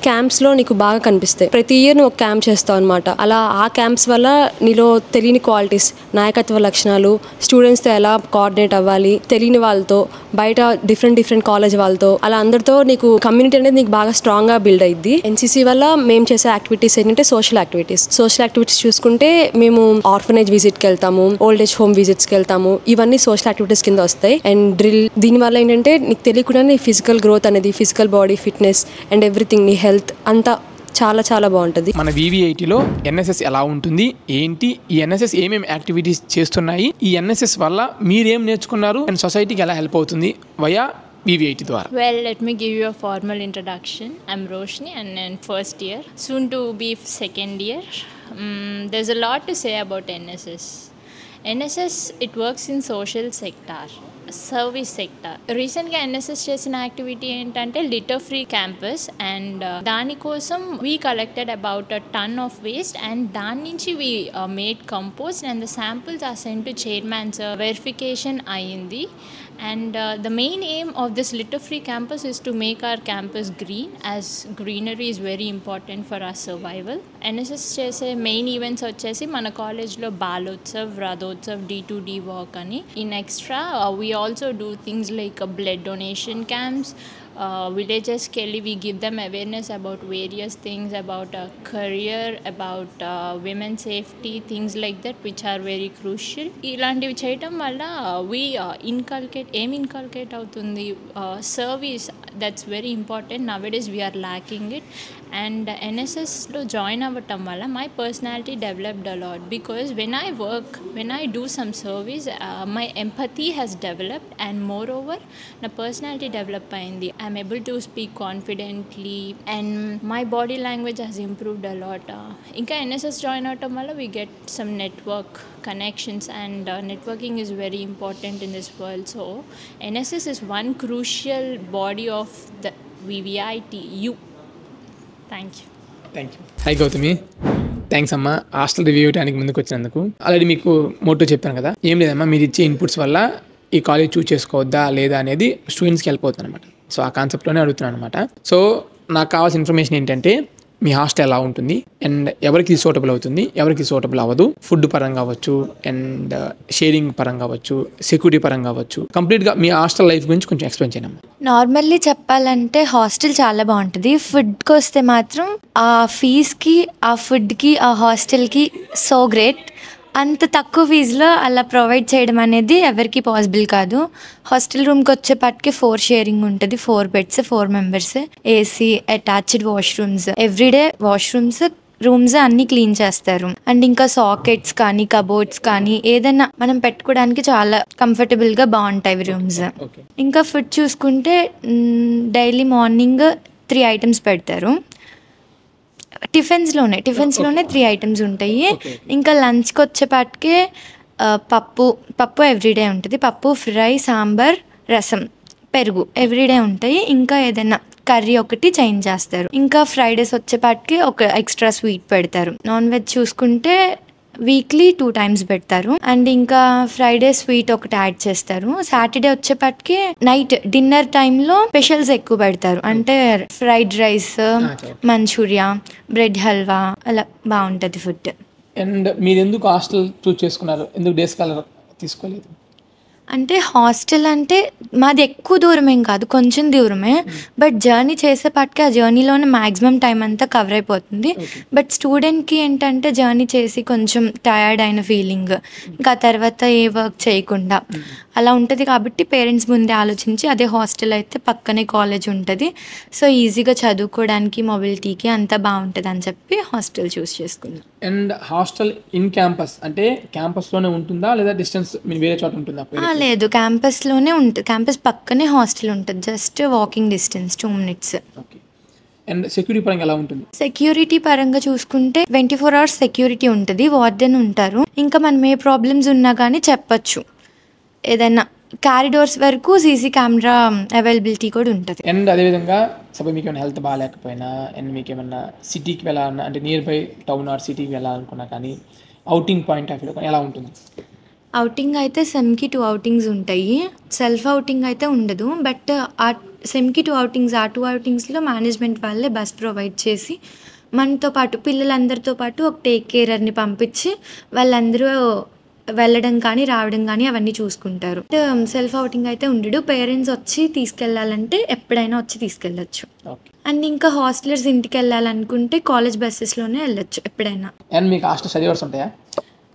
క్యాంప్స్లో నీకు బాగా కనిపిస్తాయి. ప్రతి ఇయర్ నువ్వు ఒక క్యాంప్ చేస్తావు అనమాట. అలా ఆ క్యాంప్స్ వల్ల నీలో తెలియని క్వాలిటీస్, నాయకత్వ లక్షణాలు, స్టూడెంట్స్తో ఎలా కోఆర్డినేట్ అవ్వాలి, తెలియని వాళ్ళతో, బయట డిఫరెంట్ కాలేజ్ వాళ్ళతో, అలా అందరితో నీకు కమ్యూనిటీ అనేది నీకు బాగా స్ట్రాంగ్గా బిల్డ్ అయ్యింది. NCC వల్ల మేము చేసే యాక్టివిటీస్ ఏంటంటే సోషల్ యాక్టివిటీస్ చూసుకుంటే మేము ఆర్ఫనేజ్ విజిట్కి వెళ్తాము, ఓల్డ్ ఏజ్ హోమ్ విజిట్స్కి వెళ్తాము. ఇవన్నీ సోషల్ యాక్టివిటీస్ కింద వస్తాయి. అండ్ డ్రిల్, దీనివల్ల ఏంటంటే నీకు తెలియకుండా నీ ఫిజికల్ గ్రోత్ అనేది, physical body fitness and everything, నీ హెల్త్ అంతా చాలా చాలా బాగుంటుంది. మన VVITలో NSS ఎలా ఉంటుంది, ఏంటి, ఈ NSS ఏమేమి యాక్టివిటీస్ చేస్తున్నాయి, ఈ NSS వల్ల మీరేం నేర్చుకున్నారు అండ్ సొసైటీకి ఎలా హెల్ప్ అవుతుంది వయా VVIT ద్వారా? Well, let me give you a formal introduction. I'm Roshni and in first year, soon to be second year. There's a lot to say about NSS. NSS, it works in social sector, service sector. రీసెంట్గా NSS చేసిన activity ఏంటంటే litter free campus, and దానికోసం we collected about a ton of waste and దాని నుంచి we made compost and the samples are sent to chairmans. Verification అయ్యింది. And the main aim of this litter-free campus is to make our campus green, as greenery is very important for our survival. NSS చేసే main events వచ్చేసి మన కాలేజ్లో Balotsav, రథోత్సవ్, D2D walk అని. In extra we also do things like blood donation camps. Villages kelly we give them awareness about various things, about career, about women safety, things like that, which are very crucial. ఇలాంటివి చేయటం వల్ల we inculcate అవుతుంది service. That's very important. Nowadays we are lacking it. And NSSలో join అవ్వటం వల్ల my personality developed a lot, because when I do some service, my empathy has developed, and moreover na personality develop అయింది. I'm able to speak confidently and my body language has improved a lot. ఇంకా NSS join అవటం వల్ల we get some network connections, and networking is very important in this world. So NSS is one crucial body of the VVITU. Thank you. High Gautami, thanks అమ్మా hostel review చేయడానికి ముందుకు వచ్చినందుకు. Already మీకు Moto చెప్పాను కదా, ఏం లేదమ్మా, మీరు ఇచ్చే ఇన్పుట్స్ వల్ల ఈ కాలేజ్ చూస్ చేసుకోవద్దా లేదా అనేది స్టూడెంట్స్కి వెళ్ళిపోతుంది అనమాట. సో ఆ కాన్సెప్ట్లోనే అడుగుతున్నాను అనమాట. సో నాకు కావాల్సిన ఇన్ఫర్మేషన్ ఏంటంటే మీ హాస్టల్ ఎలా ఉంటుంది అండ్ ఎవరికి సూటబుల్ అవుతుంది, ఎవరికి సూటబుల్ అవ్వదు, ఫుడ్ పరంగా అవ్వచ్చు అండ్ షేరింగ్ పరంగా అవ్వచ్చు, సెక్యూరిటీ పరంగా అవ్వచ్చు. కంప్లీట్గా మీ హాస్టల్ లైఫ్ గురించి కొంచెం ఎక్స్ప్లెయిన్ చేయండి. నార్మల్లీ చెప్పాలంటే హాస్టల్ చాలా బాగుంటుంది. ఫుడ్కి వస్తే మాత్రం ఆ ఫీజ్కి, ఆ ఫుడ్కి, ఆ హాస్టల్కి సో గ్రేట్. అంత తక్కువ ఫీజులో అలా ప్రొవైడ్ చేయడం అనేది ఎవరికి పాసిబుల్ కాదు. హాస్టల్ రూమ్కి వచ్చేపాటికి 4 షేరింగ్ ఉంటుంది, 4 beds, 4 members, AC, attached washrooms, everyday washrooms, rooms అన్నీ క్లీన్ చేస్తారు. అండ్ ఇంకా సాకెట్స్ కానీ, కబోర్డ్స్ కానీ, ఏదైనా మనం పెట్టుకోవడానికి చాలా కంఫర్టబుల్గా బాగుంటాయి రూమ్స్. ఇంకా ఫుడ్ చూసుకుంటే డైలీ మార్నింగ్ 3 items పెడతారు. టిఫిన్స్లోనే 3 items ఉంటాయి. ఇంకా లంచ్కి వచ్చేపాటికే పప్పు ఎవ్రీడే ఉంటుంది. పప్పు, ఫ్రై, సాంబార్, రసం పెరుగు ఎవ్రీడే ఉంటాయి. ఇంకా ఏదైనా కర్రీ ఒకటి చేంజ్ చేస్తారు. ఇంకా ఫ్రైడేస్ వచ్చేపాటికి ఒక ఎక్స్ట్రా స్వీట్ పెడతారు. నాన్ వెజ్ చూసుకుంటే వీక్లీ 2 times పెడతారు. అండ్ ఇంకా ఫ్రైడే స్వీట్ ఒకటి యాడ్ చేస్తారు. సాటర్డే వచ్చేపాటికి నైట్ డిన్నర్ టైంలో స్పెషల్స్ ఎక్కువ పెడతారు. అంటే fried rice, manchuria, bread halwa, అలా బాగుంటుంది ఫుడ్. అండ్ మీరు ఎందుకు హాస్టల్ చూస్ చేసుకున్నారు, ఎందుకు డే స్కాలర్ తీసుకోలేదు? అంటే హాస్టల్ అంటే మాది ఎక్కువ దూరం ఏం కాదు, కొంచెం దూరమే. బట్ జర్నీ చేసేపాటికి ఆ జర్నీలోనే మ్యాక్సిమం టైం అంతా కవర్ అయిపోతుంది. బట్ స్టూడెంట్కి ఏంటంటే జర్నీ చేసి కొంచెం టయర్డ్ అయిన ఫీలింగ్, ఇంకా తర్వాత ఏ వర్క్ చేయకుండా అలా ఉంటుంది. కాబట్టి పేరెంట్స్ ముందే ఆలోచించి అదే హాస్టల్ అయితే పక్కనే కాలేజ్ ఉంటుంది, సో ఈజీగా చదువుకోవడానికి మొబిలిటీకి అంతా బాగుంటుంది అని చెప్పి హాస్టల్ చూస్ చేసుకున్నాం. అండ్ హాస్టల్ ఇన్ క్యాంపస్ అంటే క్యాంపస్లోనే ఉంటుందా లేదా డిస్టెన్స్ మీరు వేరే చోట ఉంటుందా? లేదు, క్యాంపస్లోనే ఉంటుంది. క్యాంపస్ పక్కనే హాస్టల్ ఉంటుంది, just walking distance 2 minutes. Okay. And security పరంగా ఎలా ఉంటుంది? సెక్యూరిటీ పరంగా చూసుకుంటే 24 hours సెక్యూరిటీ ఉంటుంది, వార్డెన్ ఉంటారు. ఇంకా మనం ఏ ప్రాబ్లమ్స్ ఉన్నా కానీ చెప్పచ్చు. ఏదైనా క్యారిడోర్స్ వరకు సీసీ కెమెరా అవైలబిలిటీ కూడా ఉంటుంది. అండ్ అదేవిధంగా సపోజ్ మీకు ఏమైనా హెల్త్ బాగాలేకపోయినా అండ్ మీకు ఏమన్నా సిటీకి వెళ్ళాలన్నా అంటే నియర్ బై టౌన్ ఆర్ సిటీకి వెళ్ళాలనుకున్నా కానీ అవుటింగ్ పాయింట్ ఆఫ్ వ్యూ ఎలా ఉంటుంది? అవుటింగ్ అయితే సెమ్కి 2 outings ఉంటాయి, సెల్ఫ్ అవుటింగ్ అయితే ఉండదు. బట్ ఆ సెమ్కి 2 outings, ఆ 2 oustingsలో మేనేజ్మెంట్ వాళ్ళే బస్ ప్రొవైడ్ చేసి మనతో పాటు పిల్లలందరితో పాటు ఒక టేక్ కేరర్ని పంపించి వాళ్ళందరూ వెళ్ళడం కానీ రావడం కానీ అవన్నీ చూసుకుంటారు. సెల్ఫ్ అవుటింగ్ అయితే ఉండడు, పేరెంట్స్ వచ్చి తీసుకెళ్ళాలంటే ఎప్పుడైనా వచ్చి తీసుకెళ్ళచ్చు. అండ్ ఇంకా హాస్టలర్స్ ఇంటికి వెళ్ళాలనుకుంటే కాలేజ్ బస్సెస్లోనే వెళ్ళచ్చు ఎప్పుడైనా. అండ్ మీకు హాస్టల్ స్టడీ అవర్స్ ఉంటాయా?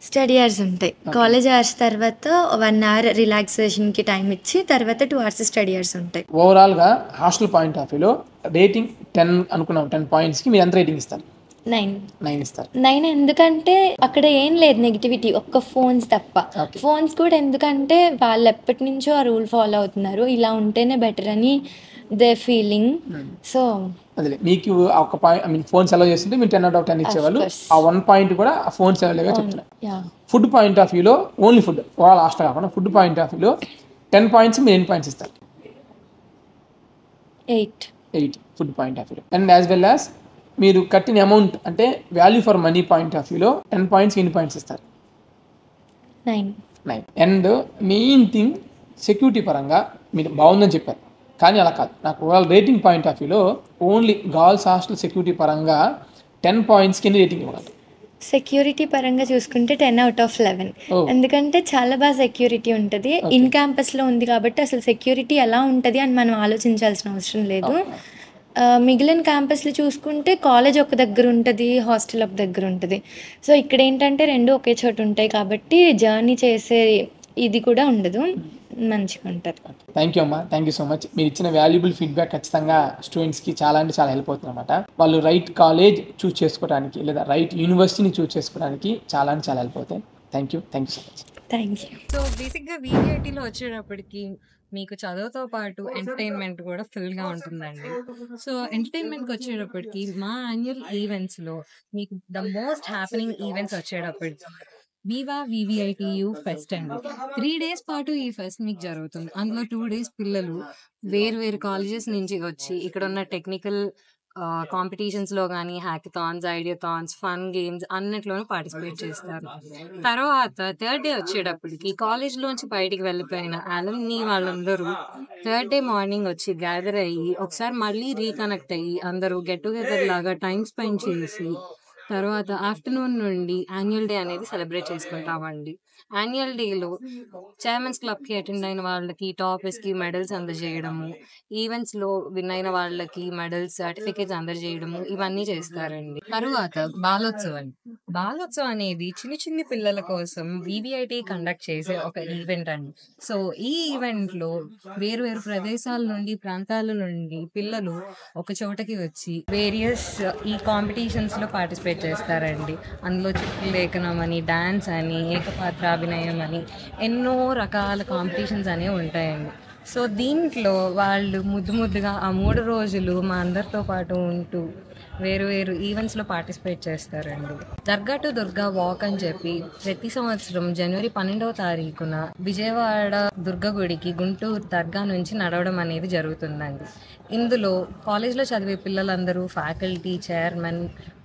స్టడీ అవర్స్ ఉంటాయి. కాలేజ్ అవర్స్ తర్వాత 1 hour రిలాక్సేషన్కి టైం ఇచ్చి తర్వాత 2 hours స్టడీ అవర్స్ ఉంటాయి. ఓవరాల్గా హాస్టల్ పాయింట్ ఆఫ్ వ్యూలో రేటింగ్ 10 అనుకున్నాం, 10 pointsకి మీరు ఎంత రేటింగ్ ఇస్తారు? 9 ఇస్తారు. 9 ఎందుకంటే అక్కడ ఏం లేదు నెగిటివిటీ, ఒక్క ఫోన్స్ తప్ప. ఫోన్స్ కూడా ఎందుకంటే వాళ్ళు ఎప్పటి నుంచో ఆ రూల్ ఫాలో అవుతున్నారు, ఇలా ఉంటేనే బెటర్ అని దే ఫీలింగ్. సో అదే మీకు ఒక point I mean phones allow చేస్తుంటే మీరు 10 out of 10 ఇచ్చేవాళ్ళు. ఆ 1 point కూడా ఆ ఫోన్స్ అవైలబుల్గా చెప్తున్నారు. ఫుడ్ పాయింట్ ఆఫ్ వ్యూలో ఓన్లీ ఫుడ్ ఓవరాల్ హాస్టల్ కాకుండా ఫుడ్ పాయింట్ ఆఫ్ వ్యూలో 10 points మీరు ఎన్ని పాయింట్స్ ఇస్తారు? 8 ఫుడ్ పాయింట్ ఆఫ్ వ్యూలో. అండ్ యాజ్ వెల్ యాజ్ మీరు కట్టిన అమౌంట్ అంటే value for money point of వ్యూలో 10 points ఎన్ని పాయింట్స్ ఇస్తారు? 9. అండ్ మెయిన్ థింగ్ సెక్యూరిటీ పరంగా మీరు బాగుందని చెప్పారు, కానీ అలా కాదు. నాకు ఓవరాల్ రేటింగ్ పాయింట్ ఆఫ్ వ్యూలో ఓన్లీ గర్ల్స్ హాస్టల్ సెక్యూరిటీ పరంగా 10 pointsకి ఎన్ని రేటింగ్ ఇవ్వగలరు? సెక్యూరిటీ పరంగా చూసుకుంటే 10 out of 11. ఎందుకంటే చాలా బాగా సెక్యూరిటీ ఉంటుంది. ఇన్ క్యాంపస్లో ఉంది కాబట్టి అసలు సెక్యూరిటీ ఎలా ఉంటుంది అని మనం ఆలోచించాల్సిన అవసరం లేదు. మిగిలిన క్యాంపస్లు చూసుకుంటే కాలేజ్ ఒక దగ్గర ఉంటుంది, హాస్టల్ ఒక దగ్గర ఉంటుంది. సో ఇక్కడ ఏంటంటే 2 ఒకే చోట ఉంటాయి కాబట్టి జర్నీ చేసే ఇది కూడా ఉండదు, మంచిగా ఉంటుంది. థ్యాంక్ యూ అమ్మా, థ్యాంక్ యూ సో మచ్. మీరు ఇచ్చిన వాల్యుబుల్ ఫీడ్బ్యాక్ ఖచ్చితంగా స్టూడెంట్స్కి చాలా అంటే చాలా హెల్ప్ అవుతుంది అనమాట. వాళ్ళు రైట్ కాలేజ్ చూస్ చేసుకోవడానికి లేదా రైట్ యూనివర్సిటీని చూస్ చేసుకోవడానికి చాలా అంటే చాలా హెల్ప్ అవుతాయి. Thank you so much. Thank you. So బేసిక్గా వీవీఐటీలో వచ్చేటప్పటికి మీకు చదువుతో పాటు ఎంటర్టైన్మెంట్ కూడా ఫుల్గా ఉంటుందండి. సో ఎంటర్టైన్మెంట్కి వచ్చేటప్పటికి మా యాన్యువల్ ఈవెంట్స్లో మీకు ద మోస్ట్ హ్యాపెనింగ్ ఈవెంట్స్ వచ్చేటప్పటికి వివా వివిఐటియు ఫెస్ట్ అండి. 3 days పాటు ఈ ఫెస్ట్ మీకు జరుగుతుంది. అందులో 2 days పిల్లలు వేరు కాలేజెస్ నుంచి వచ్చి ఇక్కడ ఉన్న టెక్నికల్ కాంపిటీషన్స్లో కానీ హ్యాకథాన్స్, ఐడియాథాన్స్, ఫన్ గేమ్స్ అన్నిట్లోనూ పార్టిసిపేట్ చేస్తారు. తర్వాత 3rd day వచ్చేటప్పటికి కాలేజ్లోంచి బయటికి వెళ్ళిపోయిన అలుమ్ని వాళ్ళందరూ 3rd day మార్నింగ్ వచ్చి గ్యాదర్ అయ్యి ఒకసారి మళ్ళీ రీకనెక్ట్ అయ్యి అందరూ గెట్ టుగెదర్ లాగా టైం స్పెండ్ చేసి తర్వాత ఆఫ్టర్నూన్ నుండి యాన్యువల్ డే అనేది సెలబ్రేట్ చేసుకుంటామండి. యాన్యువల్ డేలో చైర్మన్స్ క్లబ్కి అటెండ్ అయిన వాళ్ళకి టాపర్స్కి మెడల్స్ అందజేయడము, ఈవెంట్స్లో విన్ అయిన వాళ్ళకి మెడల్స్, సర్టిఫికేట్స్ అందజేయడము ఇవన్నీ చేస్తారండి. తరువాత బాలోత్సవం అనేది చిన్ని పిల్లల కోసం వివిఐటి కండక్ట్ చేసే ఒక ఈవెంట్ అండి. సో ఈ ఈవెంట్లో వేరు ప్రదేశాల నుండి ప్రాంతాల నుండి పిల్లలు ఒక చోటకి వచ్చి వేరియస్ ఈ కాంపిటీషన్స్లో పార్టిసిపేట్ చేస్తారండి. అందులో చిత్రలేఖనం అని, డాన్స్ అని, ఏకపాత్రాభినయం అని ఎన్నో రకాల కాంపిటీషన్స్ అనేవి ఉంటాయండి. సో దీంట్లో వాళ్ళు ముద్దుగా ఆ 3 రోజులు మా అందరితో పాటు ఉంటూ వేరు ఈవెంట్స్లో పార్టిసిపేట్ చేస్తారండి. దర్గా టు దుర్గా వాక్ అని చెప్పి ప్రతి సంవత్సరం జనవరి 12వ తారీఖున విజయవాడ దుర్గ గుడికి గుంటూరు దర్గా నుంచి నడవడం అనేది జరుగుతుందండి. ఇందులో కాలేజ్లో చదివే పిల్లలందరూ ఫ్యాకల్టీ, చైర్మన్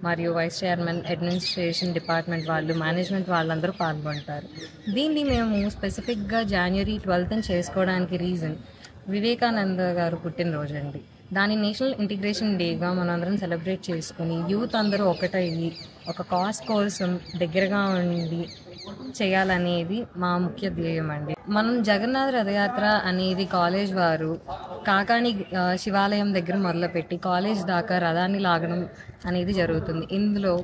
మరియు వైస్ చైర్మన్, అడ్మినిస్ట్రేషన్ డిపార్ట్మెంట్ వాళ్ళు, మేనేజ్మెంట్ వాళ్ళందరూ పాల్గొంటారు. దీన్ని మేము స్పెసిఫిక్గా జనవరి 12th చేసుకోవడానికి రీజన్ వివేకానంద గారు పుట్టినరోజు అండి. దాని నేషనల్ ఇంటిగ్రేషన్ డేగా మనందరం సెలబ్రేట్ చేసుకుని యూత్ అందరూ ఒకటయ్యి ఒక కాజ్ కోసం దగ్గరగా ఉండి చేయాలనేది మా ముఖ్య ధ్యేయం అండి. మనం జగన్నాథ రథయాత్ర అనేది కాలేజ్ వారు కాకాని శివాలయం దగ్గర మొదలుపెట్టి కాలేజ్ దాకా రథాన్ని లాగడం అనేది జరుగుతుంది. ఇందులో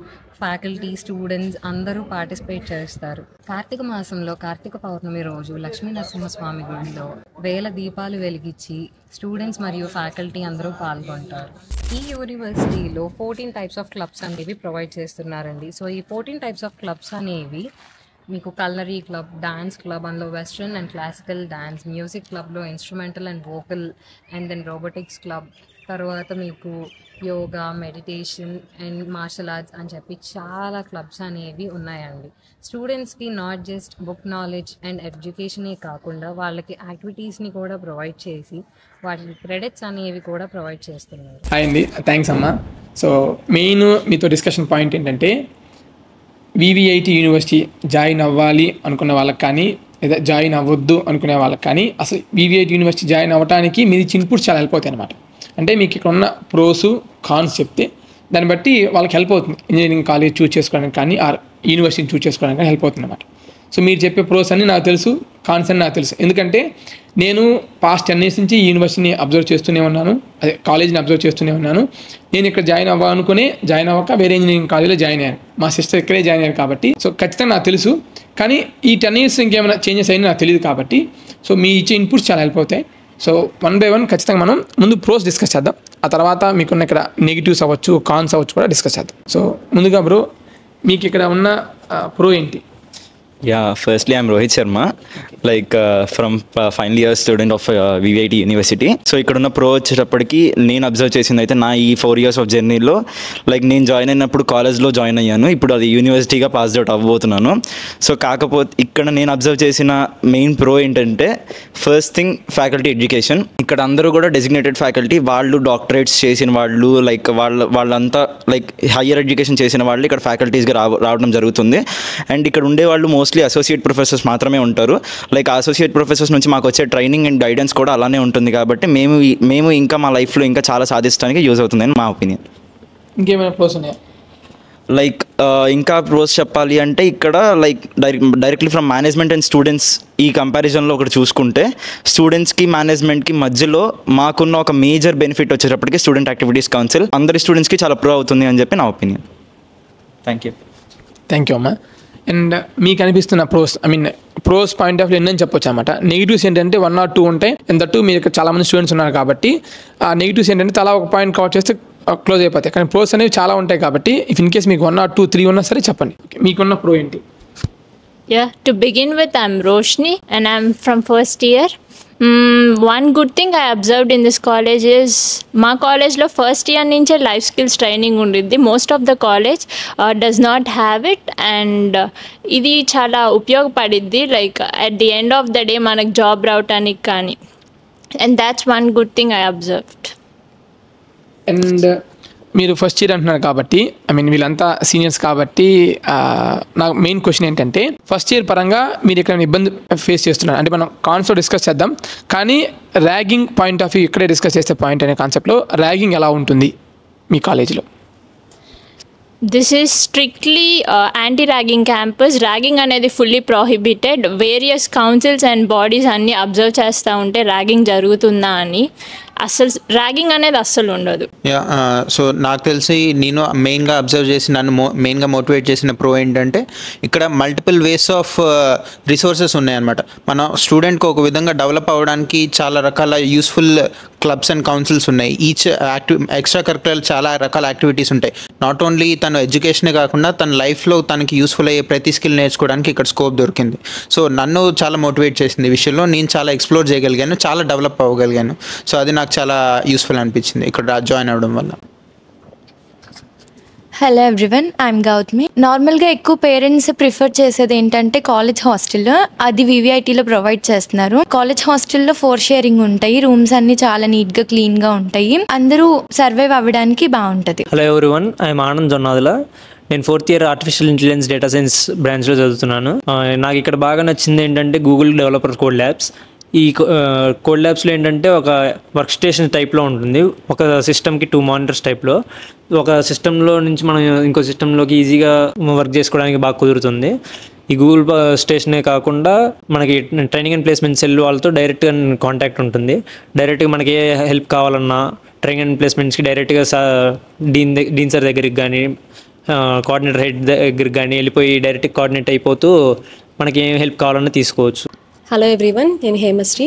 ఫ్యాకల్టీ, స్టూడెంట్స్ అందరూ పార్టిసిపేట్ చేస్తారు. కార్తీక మాసంలో కార్తీక పౌర్ణమి రోజు లక్ష్మీ నరసింహస్వామి గుడిలో 1000 దీపాలు వెలిగించి స్టూడెంట్స్ మరియు ఫ్యాకల్టీ అందరూ పాల్గొంటారు. ఈ యూనివర్సిటీలో 14 టైప్స్ ఆఫ్ క్లబ్స్ అనేవి ప్రొవైడ్ చేస్తున్నారండి. సో ఈ 14 టైప్స్ ఆఫ్ క్లబ్స్ అనేవి మీకు కల్నరీ క్లబ్, డాన్స్ క్లబ్, అందులో western and classical dance, music క్లబ్లో instrumental and vocal, and then robotics club, తర్వాత మీకు yoga, meditation and martial arts అని చెప్పి చాలా క్లబ్స్ అనేవి ఉన్నాయండి. స్టూడెంట్స్కి not just book knowledge and ఎడ్యుకేషనే కాకుండా వాళ్ళకి యాక్టివిటీస్ని కూడా ప్రొవైడ్ చేసి వాటి క్రెడిట్స్ అనేవి కూడా ప్రొవైడ్ చేస్తున్నారు. అండి, థ్యాంక్స్ అమ్మా. సో మెయిన్ మీతో డిస్కషన్ పాయింట్ ఏంటంటే వివిఐటి యూనివర్సిటీ జాయిన్ అవ్వాలి అనుకున్న వాళ్ళకి కానీ లేదా జాయిన్ అవ్వద్దు అనుకునే వాళ్ళకి కానీ అసలు వివిఐటి యూనివర్సిటీ జాయిన్ అవ్వడానికి మీది ఇన్పుట్స్ చాలా హెల్ప్ అవుతాయి అనమాట. అంటే మీకు ఇక్కడ ఉన్న ప్రోస్ కాన్స్ చెప్తే దాన్ని బట్టి వాళ్ళకి హెల్ప్ అవుతుంది. ఇంజనీరింగ్ కాలేజ్ చూస్ చేసుకోవడానికి కానీ ఆర్ యూనివర్సిటీని చూస్ చేసుకోవడానికి కానీ హెల్ప్ అవుతుంది అనమాట. సో మీరు చెప్పే ప్రోస్ అన్ని నాకు తెలుసు, కాన్స్ అని నాకు తెలుసు. ఎందుకంటే నేను పాస్ట్ 10 years నుంచి ఈ యూనివర్సిటీని అబ్జర్వ్ చేస్తూనే ఉన్నాను, అదే కాలేజ్ని అబ్జర్వ్ చేస్తూనే ఉన్నాను. నేను ఇక్కడ జాయిన్ అవ్వాలనుకునే జాయిన్ అవ్వక వేరే ఇంజనీరింగ్ కాలేజ్లో జాయిన్ అయ్యాను. మా సిస్టర్ ఇక్కడే జాయిన్ అయ్యారు కాబట్టి సో ఖచ్చితంగా నాకు తెలుసు. కానీ ఈ 10 years ఇంకేమైనా చేంజెస్ అయినా నాకు తెలియదు కాబట్టి సో మీ ఇచ్చే ఇన్పుట్స్ చాలా హెల్ప్ అవుతాయి. సో 1 by 1 ఖచ్చితంగా మనం ముందు ప్రోస్ డిస్కస్ చేద్దాం. ఆ తర్వాత మీకున్న ఇక్కడ నెగిటివ్స్ అవ్వచ్చు, కాన్స్ అవ్వచ్చు కూడా డిస్కస్ చేద్దాం. సో ముందుగా బ్రో, మీకు ఇక్కడ ఉన్న ప్రో ఏంటి? Yeah, firstly, I'm Rohit Sharma, like from final year student of VVIT University. So ikkada pro వచ్చేటప్పటికి నేను అబ్జర్వ్ చేసింది అయితే నా ఈ 4 years ఆఫ్ జర్నీలో లైక్ నేను జాయిన్ అయినప్పుడు కాలేజ్లో జాయిన్ అయ్యాను, ఇప్పుడు అది యూనివర్సిటీగా పాస్ అవుట్ అవ్వబోతున్నాను. సో కాకపోతే ఇక్కడ నేను అబ్జర్వ్ చేసిన మెయిన్ ప్రో ఏంటంటే ఫస్ట్ థింగ్ ఫ్యాకల్టీ ఎడ్యుకేషన్. ఇక్కడ అందరూ కూడా డెసిగ్నేటెడ్ ఫ్యాకల్టీ, వాళ్ళు డాక్టరేట్స్ చేసిన వాళ్ళు, లైక్ వాళ్ళంతా లైక్ హయ్యర్ ఎడ్యుకేషన్ చేసిన వాళ్ళు ఇక్కడ ఫ్యాకల్టీస్గా రావడం జరుగుతుంది. అండ్ ఇక్కడ ఉండేవాళ్ళు మోస్ట్లీ అసోసియేట్ ప్రొఫెసర్స్ మాత్రమే ఉంటారు. లైక్ అసోసియేట్ ప్రొఫెసర్స్ నుంచి మాకు వచ్చే ట్రైనింగ్ అండ్ గైడెన్స్ కూడా అలానే ఉంటుంది కాబట్టి మేము ఇంకా మా లైఫ్లో ఇంకా చాలా సాధించడానికి యూజ్ అవుతుందని మా ఒపీనియన్. ఇంకేమైనా ప్రోస్ ఉన్నాయా? లైక్ ఇంకా ప్రోస్ చెప్పాలి అంటే ఇక్కడ like directly from management and students ఈ కంపారిజన్లో ఒకటి చూసుకుంటే స్టూడెంట్స్కి మేనేజ్మెంట్కి మధ్యలో మాకున్న ఒక మేజర్ బెనిఫిట్ వచ్చేటప్పటికి స్టూడెంట్ యాక్టివిటీస్ కౌన్సిల్ అందరి స్టూడెంట్స్కి చాలా ప్రో అవుతుంది అని చెప్పి నా ఒపీనియన్. థ్యాంక్ యూ అమ్మా. అండ్ మీకు అనిపిస్తున్న ప్రోస్ పాయింట్ ఆఫ్ వ్యూ ఎన్నని చెప్పొచ్చు అనమాట. నెగిటివ్స్ ఏంటంటే 1 or 2 ఉంటాయి. అండ్ దట్టు మీరు ఇక్కడ చాలామంది స్టూడెంట్స్ ఉన్నారు కాబట్టి ఆ నెగిటివ్స్ ఏంటంటే తలా ఒక పాయింట్ కవర్ చేస్తే క్లోజ్ అయిపోతాయి. కానీ ప్రోస్ అనేవి చాలా ఉంటాయి కాబట్టి ఇఫ్ ఇన్ కేస్ మీకు 1 or 2, 3 ఉన్నా సరే చెప్పండి. మీకున్న ప్రో ఏంటి? Yeah, to begin with, I'm Roshni and I'm from first year. One good thing I observed in this college is మా కాలేజ్లో ఫస్ట్ ఇయర్ నుంచే లైఫ్ స్కిల్స్ ట్రైనింగ్ ఉండిద్ది. Most of the college does not have it and ఇది చాలా ఉపయోగపడిద్ది like at the end of the day మనకు job రావటానికి కానీ. And that's one good thing I observed. And మీరు ఫస్ట్ ఇయర్ అంటున్నారు కాబట్టి వీళ్ళంతా సీనియర్స్ కాబట్టి నా మెయిన్ క్వశ్చన్ ఏంటంటే ఫస్ట్ ఇయర్ పరంగా మీరు ఇక్కడ ఇబ్బంది ఫేస్ చేస్తున్నారు అంటే మనం కాన్స్తో డిస్కస్ చేద్దాం. కానీ ర్యాగింగ్ పాయింట్ ఆఫ్ వ్యూ ఇక్కడే డిస్కస్ చేసే పాయింట్ అనే కాన్సెప్ట్లో ర్యాగింగ్ ఎలా ఉంటుంది మీ కాలేజీలో? This is strictly anti ragging campus. Ragging అనేది fully prohibited. Various councils and bodies అన్నీ అబ్జర్వ్ చేస్తూ ఉంటే ర్యాగింగ్ జరుగుతుందా అని. అసలు ర్యాగింగ్ అనేది అస్సలు ఉండదు. సో నాకు తెలిసి నేను మెయిన్గా అబ్జర్వ్ చేసి నన్ను మెయిన్గా మోటివేట్ చేసిన ప్రో ఏంటంటే ఇక్కడ మల్టిపుల్ వేస్ ఆఫ్ రిసోర్సెస్ ఉన్నాయన్నమాట. మన స్టూడెంట్కి ఒక విధంగా డెవలప్ అవ్వడానికి చాలా రకాల యూస్ఫుల్ క్లబ్స్ అండ్ కౌన్సిల్స్ ఉన్నాయి. ఈచ్ ఎక్స్ట్రా కరికులర్ చాలా రకాల యాక్టివిటీస్ ఉంటాయి. నాట్ ఓన్లీ తను ఎడ్యుకేషనే కాకుండా తన లైఫ్లో తనకి యూస్ఫుల్ అయ్యే ప్రతి స్కిల్ నేర్చుకోవడానికి ఇక్కడ స్కోప్ దొరికింది. సో నన్ను చాలా మోటివేట్ చేసింది ఈ విషయంలో. నేను చాలా ఎక్స్ప్లోర్ చేయగలిగాను, చాలా డెవలప్ అవ్వగలిగాను. సో అది నాకు చాలా యూస్ఫుల్ అనిపించింది ఇక్కడ జాయిన్ అవ్వడం వల్ల. Hello everyone, I'm Gautami. నార్మల్గా ఎక్కువ పేరెంట్స్ ప్రిఫర్ చేసేది ఏంటంటే కాలేజ్ హాస్టల్. అది వివిఐటీలో ప్రొవైడ్ చేస్తున్నారు. కాలేజ్ హాస్టల్లో 4 షేరింగ్ ఉంటాయి. రూమ్స్ అన్ని చాలా నీట్గా క్లీన్గా ఉంటాయి. అందరూ సర్వైవ్ అవ్వడానికి బాగుంటుంది. Hello everyone, I'm Anand Jonnadula. నేను 4th year artificial intelligence data science బ్రాంచ్లో చదువుతున్నాను. నాకు ఇక్కడ బాగా నచ్చింది ఏంటంటే గూగుల్ డెవలపర్ కోడ్ ల్యాబ్స్. ఈ కోడ్ ల్యాబ్స్లో ఏంటంటే ఒక వర్క్ స్టేషన్ టైప్లో ఉంటుంది. ఒక సిస్టమ్కి 2 మానిటర్స్ టైప్లో. ఒక సిస్టంలో నుంచి మనం ఇంకో సిస్టంలోకి ఈజీగా వర్క్ చేసుకోవడానికి బాగా కుదురుతుంది. ఈ గూగుల్ స్టేషనే కాకుండా మనకి ట్రైనింగ్ అండ్ ప్లేస్మెంట్ సెల్ వాళ్ళతో డైరెక్ట్గా కాంటాక్ట్ ఉంటుంది. డైరెక్ట్గా మనకి ఏ హెల్ప్ కావాలన్నా ట్రైనింగ్ అండ్ ప్లేస్మెంట్స్కి డైరెక్ట్గా డీన్ సార్ దగ్గరికి కానీ కోఆర్డినేటర్ హెడ్ దగ్గరికి కానీ వెళ్ళిపోయి డైరెక్ట్గా కోఆర్డినేట్ అయిపోతూ మనకి ఏం హెల్ప్ కావాలన్నా తీసుకోవచ్చు. హలో ఎవ్రీవన్, నేను హేమశ్రీ.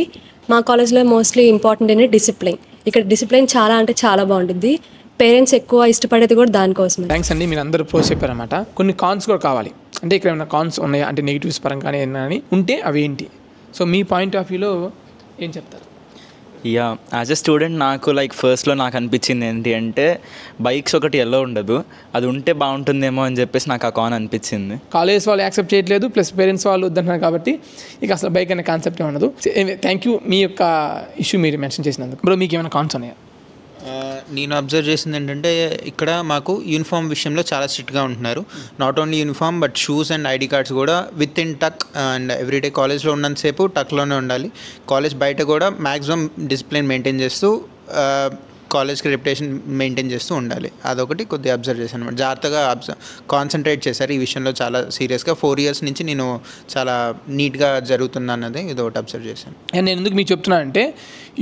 మా కాలేజ్లో మోస్ట్లీ ఇంపార్టెంట్ ఏంటంటే డిసిప్లిన్. ఇక్కడ డిసిప్లిన్ చాలా అంటే చాలా బాగుంటుంది. పేరెంట్స్ ఎక్కువ ఇష్టపడేది కూడా దానికోసమే. థ్యాంక్స్ అండి, మీరు అందరూ ప్రోస్ చెప్పారన్నమాట. కొన్ని కాన్స్ కూడా కావాలి. అంటే ఇక్కడ ఏమైనా కాన్స్ ఉన్నాయా అంటే నెగిటివ్స్ పరంగానే ఏమైనా ఉంటే అవి ఏంటి? సో మీ పాయింట్ ఆఫ్ వ్యూలో ఏం చెప్తారు? యా, యాజ్ ఎ స్టూడెంట్ నాకు ఫస్ట్లో నాకు అనిపించింది ఏంటి అంటే బైక్స్ ఒకటి ఎల్లో ఉండదు, అది ఉంటే బాగుంటుందేమో అని చెప్పేసి నాకు ఆ కాన్ అనిపించింది. కాలేజ్ వాళ్ళు యాక్సెప్ట్ చేయట్లేదు, ప్లస్ పేరెంట్స్ వాళ్ళు వద్దంటున్నారు కాబట్టి ఇక అసలు బైక్ అనే కాన్సెప్ట్ ఉండదు. థ్యాంక్ యూ మీ యొక్క ఇష్యూ మీరు మెన్షన్ చేసినందుకు. బ్రో, మీకు ఏమైనా కాన్స్ ఉన్నాయా? నేను అబ్జర్వ్ చేసింది ఏంటంటే ఇక్కడ మాకు యూనిఫామ్ విషయంలో చాలా స్ట్రిక్ట్గా ఉంటున్నారు. Not only uniform but shoes and ID cards కూడా విత్ ఇన్ టక్. అండ్ ఎవ్రీడే కాలేజ్లో ఉన్నంతసేపు టక్లోనే ఉండాలి. కాలేజ్ బయట కూడా మ్యాక్సిమం డిసిప్లిన్ మెయింటైన్ చేస్తూ కాలేజ్కి రెప్యుటేషన్ మెయింటైన్ చేస్తూ ఉండాలి. అదొకటి కొద్దిగా అబ్జర్వ్ చేశాను అనమాట. జాగ్రత్తగా కాన్సన్ట్రేట్ చేశారు ఈ విషయంలో చాలా సీరియస్గా. 4 ఇయర్స్ నుంచి నేను చాలా నీట్గా జరుగుతున్నా అన్నది ఇది ఒకటి అబ్జర్వ్ చేశాను. అండ్ నేను ఎందుకు మీకు చెప్తున్నాను అంటే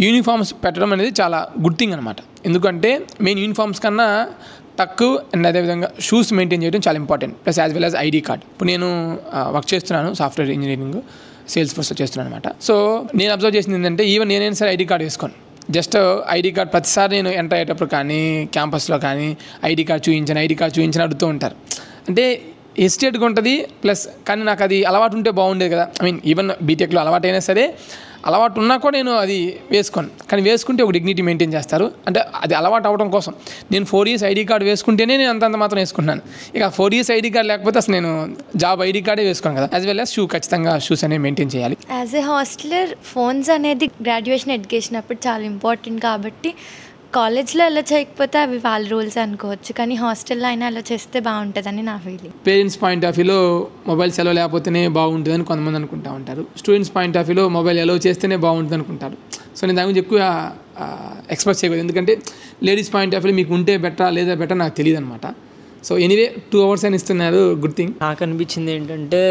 యూనిఫామ్స్ పెట్టడం అనేది చాలా గుడ్ థింగ్ అనమాట. ఎందుకంటే మెయిన్ యూనిఫామ్స్ కన్నా తక్కువ అండ్ అదేవిధంగా షూస్ మెయింటైన్ చేయడం చాలా important. Plus as well as ID card. ఇప్పుడు నేను వర్క్ చేస్తున్నాను, సాఫ్ట్వేర్ ఇంజనీరింగ్ సేల్స్ ఫోర్స్లో చేస్తున్నాను అనమాట. సో నేను అబ్జర్వ్ చేసింది ఏంటంటే ఈవెన్ నేనైనా సరే ఐడి కార్డ్ వేసుకోను. జస్ట్ ఐడి కార్డ్ ప్రతిసారి నేను ఎంటర్ అయ్యేటప్పుడు కానీ క్యాంపస్లో కానీ ఐడి కార్డ్ చూపించని అడుగుతూ ఉంటారు. అంటే ఎస్టేట్గా ఉంటుంది. ప్లస్ కానీ నాకు అది అలవాటు ఉంటే బాగుండేది కదా. ఐ మీన్ ఈవెన్ బీటెక్లో అలవాటు అయినా సరే అలవాటు ఉన్నా కూడా నేను అది వేసుకోను. కానీ వేసుకుంటే ఒక డిగ్నిటీ మెయింటైన్ చేస్తారు. అంటే అది అలవాటు అవ్వడం కోసం నేను 4 ఇయర్స్ ఐడి కార్డు వేసుకుంటేనే నేను అంతంత మాత్రం వేసుకుంటున్నాను. ఇక 4 ఇయర్స్ ఐడి కార్డు లేకపోతే అసలు నేను జాబ్ ఐడి కార్డే వేసుకోను కదా. యాజ్ వెల్ యాజ్ షూ, ఖచ్చితంగా షూస్ అనేవి మెయింటైన్ చేయాలి. యాజ్ ఏ హాస్టలర్ ఫోన్స్ అనేది గ్రాడ్యుయేషన్ ఎడ్యుకేషన్ అప్పుడు చాలా ఇంపార్టెంట్ కాబట్టి కాలేజ్లో అలా చేయకపోతే అవి వాళ్ళ రూల్స్ అనుకోవచ్చు, కానీ హాస్టల్లో అయినా అలా చేస్తే బాగుంటుందని నా ఫీలింగ్. పేరెంట్స్ పాయింట్ ఆఫ్ వ్యూలో మొబైల్స్ ఎలో లేకపోతేనే బాగుంటుందని కొంతమంది అనుకుంటా ఉంటారు. స్టూడెంట్స్ పాయింట్ ఆఫ్ వ్యూలో మొబైల్ ఎలో చేస్తేనే బాగుంటుంది అనుకుంటారు. సో నేను దాని గురించి ఎక్కువ ఎక్స్ప్రెస్ చేయకూడదు. ఎందుకంటే లేడీస్ పాయింట్ ఆఫ్ వ్యూ మీకు ఉంటే బెటరా లేదా బెటర్ నాకు తెలియదు అనమాట. సో ఎనీవే 2 hours అని ఇస్తున్నారు, గుడ్ థింగ్. నాకు అనిపించింది ఏంటంటే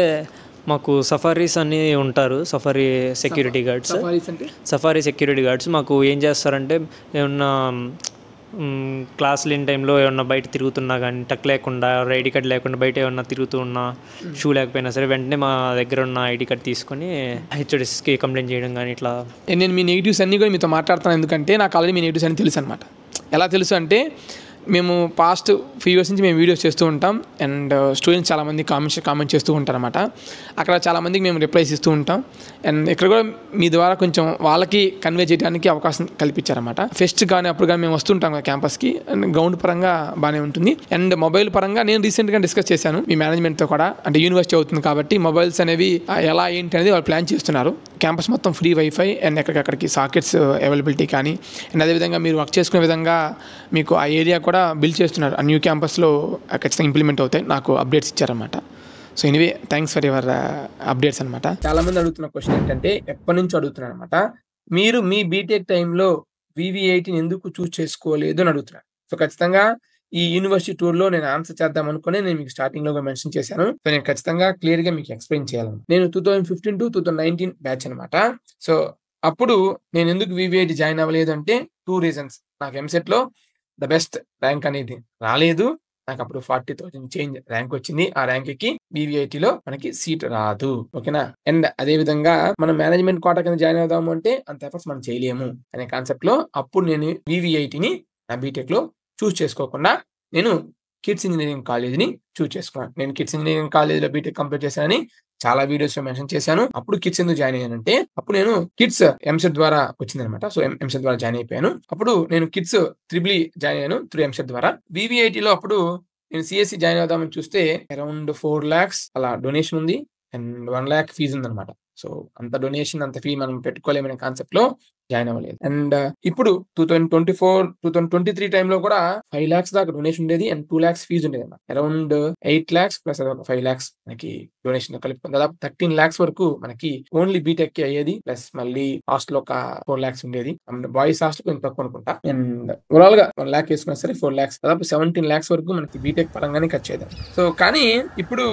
మాకు సఫారీస్ అని ఉంటారు, సఫారీ సెక్యూరిటీ గార్డ్స్ మాకు ఏం చేస్తారంటే ఏమన్నా క్లాస్ లేని టైంలో ఏమన్నా బయట తిరుగుతున్నా కానీ టక్ లేకుండా ఐడి కార్డ్ లేకుండా బయట ఏమన్నా తిరుగుతూ ఉన్నా షూ లేకపోయినా సరే వెంటనే మా దగ్గర ఉన్న ఐడి కార్డ్ తీసుకొని హెచ్ఓడిస్కి కంప్లైంట్ చేయడం కానీ ఇట్లా. నేను మీ నెగిటివ్స్ అన్నీ కూడా మీతో మాట్లాడుతాను. ఎందుకంటే నాకు ఆల్రెడీ మీ నెగిటివ్స్ అన్నీ తెలుసు అనమాట. ఎలా తెలుసు అంటే మేము పాస్ట్ ఫ్యూ ఇయర్స్ నుంచి మేము వీడియోస్ చేస్తూ ఉంటాం. అండ్ స్టూడెంట్స్ చాలామంది కామెంట్ చేస్తూ ఉంటారన్నమాట. అక్కడ చాలామందికి మేము రిప్లైస్ ఇస్తూ ఉంటాం. అండ్ ఇక్కడ కూడా మీ ద్వారా కొంచెం వాళ్ళకి కన్వే చేయడానికి అవకాశం కల్పించారన్నమాట. ఫెస్ట్ కానీ అప్పుడు కానీ మేము వస్తుంటాం కదా క్యాంపస్కి. అండ్ గ్రౌండ్ పరంగా బాగానే ఉంటుంది. అండ్ మొబైల్ పరంగా నేను రీసెంట్గా డిస్కస్ చేశాను మీ మేనేజ్మెంట్తో కూడా. అంటే యూనివర్సిటీ అవుతుంది కాబట్టి మొబైల్స్ అనేవి ఎలా ఏంటి అనేది వాళ్ళు ప్లాన్ చేస్తున్నారు. క్యాంపస్ మొత్తం ఫ్రీ వైఫై అండ్ ఎక్కడికక్కడికి సాకెట్స్ అవైలబిలిటీ కానీ అండ్ అదేవిధంగా మీరు వర్క్ చేసుకునే విధంగా మీకు ఆ ఏరియా కూడా బిల్డ్ చేస్తున్నారు. ఆ న్యూ క్యాంపస్లో ఖచ్చితంగా ఇంప్లిమెంట్ అవుతాయి. నాకు అప్డేట్స్ ఇచ్చారన్నమాట. So anyway thanks for your updates అనమాట. చాలామంది అడుగుతున్న క్వశ్చన్ ఏంటంటే ఎప్పటి నుంచి అడుగుతున్నారు అనమాట, మీరు మీ బీటెక్ టైంలో VV80 ఎందుకు చూస్ చేసుకోలేదు అని అడుగుతున్నారు. సో ఖచ్చితంగా ఈ యూనివర్సిటీ టూర్లో నేను ఆన్సర్ చేద్దాం అనుకుని నేను మీకు స్టార్టింగ్లో మెన్షన్ చేశాను. సో నేను ఖచ్చితంగా క్లియర్గా మీకు ఎక్స్ప్లెయిన్ చేయాలను. నేను 2015 to 2019 బ్యాచ్ అనమాట. సో అప్పుడు నేను ఎందుకు VV80 జాయిన్ అవ్వలేదు అంటే 2 reasons. నాకు ఎంసెట్లో ద బెస్ట్ ర్యాంక్ అనేది రాలేదు. నాకు అప్పుడు 40,000 చేంజ్ ర్యాంక్ వచ్చింది. ఆ ర్యాంక్ కి BVIT-లో మనకి సీట్ రాదు. ఓకేనా. అండ్ అదే విధంగా మనం మేనేజ్మెంట్ కోటా కింద జాయిన్ అవుదాము అంటే అంత ఎఫర్ట్స్ మనం చేయలేము అనే కాన్సెప్ట్ లో అప్పుడు నేను BVIT-ని నా బీటెక్ లో చూస్ చేసుకోకుండా నేను కిడ్స్ ఇంజనీరింగ్ కాలేజ్ని చూస్ చేసుకున్నాను. నేను కిడ్స్ ఇంజనీరింగ్ కాలేజ్లో బీటెక్ కంప్లీట్ చేశానని చాలా వీడియోస్ లో మెన్షన్ చేశాను. అప్పుడు కిడ్స్ ఎందుకు జాయిన్ అయ్యానంటే అప్పుడు నేను కిడ్స్ ఎంసెట్ ద్వారా వచ్చిందనమాట. సో ఎంసెట్ ద్వారా జాయిన్ అయిపోయాను. అప్పుడు నేను కిడ్స్ త్రిబుల్ జాయిన్ అయ్యాను త్రూ ఎంసెట్ ద్వారా. BVIT-లో అప్పుడు నేను CSE జాయిన్ అవుదామని చూస్తే అరౌండ్ 4 lakhs అలా డొనేషన్ ఉంది అండ్ 1 lakh ఫీజు ఉందన్నమాట. సో అంత డొనేషన్ అంత ఫీ మనం పెట్టుకోలేమనే కాన్సెప్ట్ లో జాయిన్ అవ్వలేదు. అండ్ ఇప్పుడు 2023 టైంలో కూడా 5 lakhs దాకా డొనేషన్ ఉండేది అండ్ 2 lakhs ఫీజు ఉండేది అన్నమాట. అరౌండ్ 8 lakhs ప్లస్ 5 lakhs మనకి డొనేషన్ కలుపుకొని దాదాపు 13 lakhs వరకు మనకి ఓన్లీ బీటెక్ కి అయ్యేది. ప్లస్ మళ్ళీ హాస్టల్ ఒక 4 lakhs ఉండేది. అండ్ బాయ్స్ హాస్టల్ కొంచెం తక్కువ అనుకుంటా. అండ్ ఓవరాల్ గా 1 lakh వేసుకున్నా సరే 4 lakhs దాదాపు 17 lakhs వరకు మనకి బీటెక్ పరంగానే ఖర్చు అయ్యేది. సో కానీ ఇప్పుడు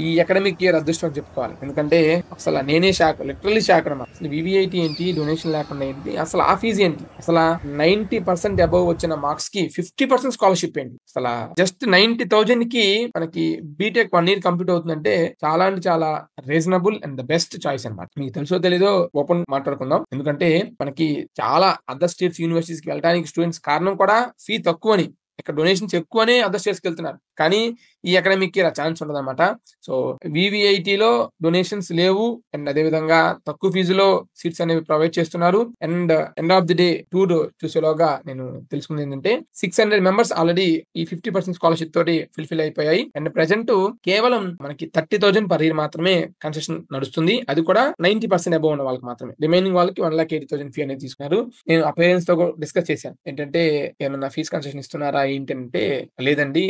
ఈ అకాడమిక్ ఇయర్ అదృష్టం చెప్పుకోవాలి. ఎందుకంటే అసలు నేనే షాక్, లిటరల్లీ షాక్ అన్నమాట. అసలు BVIT ఏంటి, డొనేషన్ లేకుండా ఏంటి, అసలు ఆ ఫీజు ఏంటి, అసలు 90% అబౌవ్ వచ్చిన మార్క్స్ కి 50% స్కాలర్షిప్ ఏంటి, అసలు జస్ట్ 90,000 కి మనకి బీటెక్ 1 year కంప్లీట్ అవుతుందంటే చాలా అంటే చాలా reasonable and the best choice అన్నమాట. మీకు తెలుసో తెలీదో ఓపెన్ మాట్లాడుకుందాం. ఎందుకంటే మనకి చాలా అదర్ స్టేట్స్ యూనివర్సిటీస్ కి వెళ్ళడానికి స్టూడెంట్స్ కారణం కూడా ఫీ తక్కువని, ఇక్కడ డొనేషన్స్ ఎక్కువనే అదర్ స్టేట్స్కి వెళ్తున్నారు. కానీ ఈ అకాడమిక్ ఇయర్ ఛాన్స్ ఉండదు అనమాట. సో BVIT-లో డొనేషన్స్ లేవు అండ్ అదే విధంగా తక్కువ ఫీజులో సీట్స్ అనేవి ప్రొవైడ్ చేస్తున్నారు. And end of the day tour చూసేలోగా నేను తెలుసుకుంది ఏంటంటే 600 members ఆల్రెడీ ఈ 50% స్కాలర్షిప్ తోటి ఫిల్ఫిల్ అయిపోయాయి. అండ్ ప్రెసెంట్ కేవలం మనకి 30,000 per year మాత్రమే కన్సెషన్ నడుస్తుంది. అది కూడా 90% అబౌవ్ ఉన్న వాళ్ళకి మాత్రమే. రిమైనింగ్ వాళ్ళకి 1,80,000 ఫీ అనేది తీసుకున్నారు. నేను ఆ పేరెంట్స్ తో డిస్కస్ చేశాను. ఏంటంటే ఏమన్నా ఫీజ్ కన్సెషన్ ఇస్తున్నారా ఏంటంటే లేదండి,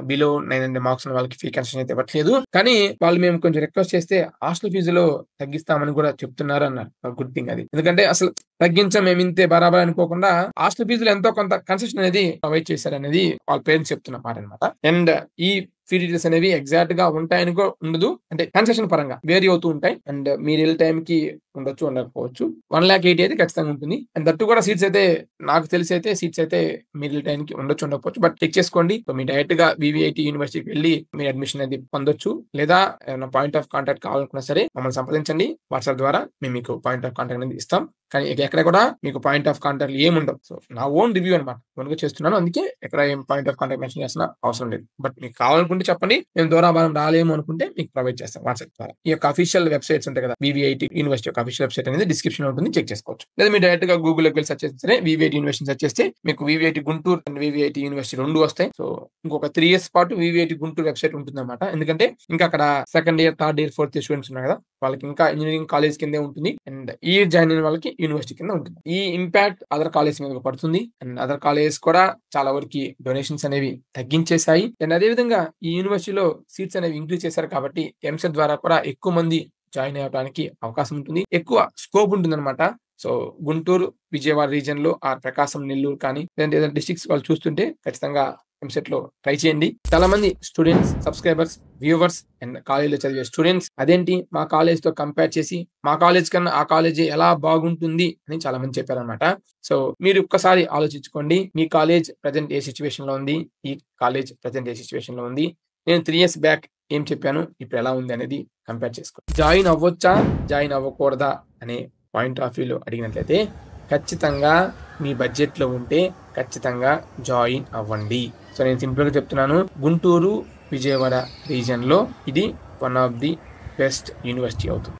బిలో 900 మార్క్స్ ఉన్న వాళ్ళకి ఫీ కన్సెషన్ అయితే ఇవ్వట్లేదు. కానీ వాళ్ళు మేము కొంచెం రిక్వెస్ట్ చేస్తే హాస్టల్ ఫీజులో తగ్గిస్తామని కూడా చెప్తున్నారు అన్నారు. గుడ్ థింగ్ అది. ఎందుకంటే అసలు తగ్గించాం మేము ఇంతే బరాబర్ అనుకోకుండా హాస్టల్ ఫీజులో ఎంతో కొంత కన్సెషన్ అనేది ప్రొవైడ్ చేశారనేది వాళ్ళ పేరెంట్స్ చెప్తున్న మాట అనమాట. అండ్ ఈ ఫీ డీటెయిల్స్ అనేవి ఎగ్జాక్ట్ గా ఉంటాయని కూడా ఉండదు, అంటే కన్సెషన్ పరంగా వేరీ అవుతూ ఉంటాయి. అండ్ మీరు వెళ్ళే టైం కి ఉండొచ్చు ఉండకపోవచ్చు. 1,80,000 అయితే ఖచ్చితంగా ఉంటుంది. అండ్ దట్టు కూడా సీట్స్ అయితే నాకు తెలిసి అయితే సీట్స్ అయితే మీరు వెళ్ళే టైంకి ఉండొచ్చు ఉండకపోవచ్చు, బట్ చెక్ చేసుకోండి. సో మీరు డైరెక్ట్ గా BVIT యూనివర్సిటీకి వెళ్ళి మీరు అడ్మిషన్ అనేది పొందొచ్చు. లేదా ఏమైనా పాయింట్ ఆఫ్ కాంటాక్ట్ కావాలనుకున్నా సరే మమ్మల్ని సంప్రదించండి. వాట్సాప్ ద్వారా మేము మీకు పాయింట్ ఆఫ్ కాంటాక్ట్ అనేది ఇస్తాం. కానీ ఎక్కడ కూడా మీకు పాయింట్ ఆఫ్ కాంటాక్ట్ ఏముండవు. సో నా ఓన్ రివ్యూ అనమాట, ఓన్గా చేస్తున్నాను. అందుకే ఎక్కడ ఏం పాయింట్ ఆఫ్ కాంటాక్ట్ మెన్షన్ చేసిన అవసరం లేదు. బట్ మీకు కావాలనుకుంటే చెప్పండి, మేము దూరాభారం రాలేము అనుకుంటే మీకు ప్రొవైడ్ చేస్తాం వాట్సాప్ ద్వారా. ఈ యొక్క అఫీషియల్ వెబ్సైట్స్ ఉంటాయి కదా, BVIT యూనివర్సిటీ యొక్క అఫీషియల్ వెబ్సైట్ అనేది డిస్క్రిప్షన్ లో ఉంటుంది, చెక్ చేసుకోవచ్చు. లేదా మీరు డైరెక్ట్ గా గూగుల్లోకి వెళ్ళి సెర్చ్ చేస్తే BVIT యూనివర్సిటీ సెర్చ్ చేస్తే మీకు BVIT Guntur and BVIT university 2 వస్తాయి. సో ఇంకొక 3 years పాటు BVIT గుంటూరు వెబ్సైట్ ఉంటుంది అనమాట. ఎందుకంటే ఇంకా అక్కడ 2nd year 3rd year 4th year students ఉన్నారు కదా, వాళ్ళకి ఇంకా ఇంజనీరింగ్ కాలేజ్ కిందే ఉంటుంది. అండ్ ఈ ఇయర్ జాయిన్ అయిన వాళ్ళకి యూనివర్సిటీ కింద ఉంటుంది. ఈ ఇంపాక్ట్ అదర్ కాలేజ్ మీద పడుతుంది. అండ్ అదర్ కాలేజ్ కూడా చాలా వరకు డొనేషన్స్ అనేవి తగ్గించేశాయి. అండ్ అదే విధంగా ఈ యూనివర్సిటీలో సీట్స్ అనేవి ఇంక్రీజ్ చేశారు కాబట్టి ఎంసెట్ ద్వారా కూడా ఎక్కువ మంది జాయిన్ అవ్వడానికి అవకాశం ఉంటుంది, ఎక్కువ స్కోప్ ఉంటుంది అనమాట. సో గుంటూరు, విజయవాడ రీజన్ లో ఆ ప్రకాశం, నెల్లూరు కానీ లేదంటే డిస్ట్రిక్ట్స్ వాళ్ళు చూస్తుంటే ఖచ్చితంగా ఎంసెట్ లో ట్రై చేయండి. చాలా మంది స్టూడెంట్స్, సబ్స్క్రైబర్స్, వ్యూవర్స్ అండ్ కాలేజీలో చదివే స్టూడెంట్స్ అదేంటి మా కాలేజ్ తో కంపేర్ చేసి మా కాలేజ్ కన్నా ఆ కాలేజ్ ఎలా బాగుంటుంది అని చాలా మంది చెప్పారనమాట. సో మీరు ఒక్కసారి ఆలోచించుకోండి, మీ కాలేజ్ ప్రజెంట్ ఏ సిచ్యువేషన్ లో ఉంది, ఈ కాలేజ్ ప్రజెంట్ ఏ సిచ్యువేషన్ లో ఉంది, నేను 3 years బ్యాక్ ఏం చెప్పాను, ఇప్పుడు ఎలా ఉంది అనేది కంపేర్ చేసుకోండి. జాయిన్ అవ్వచ్చా, జాయిన్ అవ్వకూడదా అనే పాయింట్ ఆఫ్ వ్యూలో అడిగినట్లయితే ఖచ్చితంగా మీ బడ్జెట్లో ఉంటే ఖచ్చితంగా జాయిన్ అవ్వండి. సో నేను సింపుల్గా చెప్తున్నాను, గుంటూరు, విజయవాడ రీజియన్లో ఇది one of the best university అవుతుంది.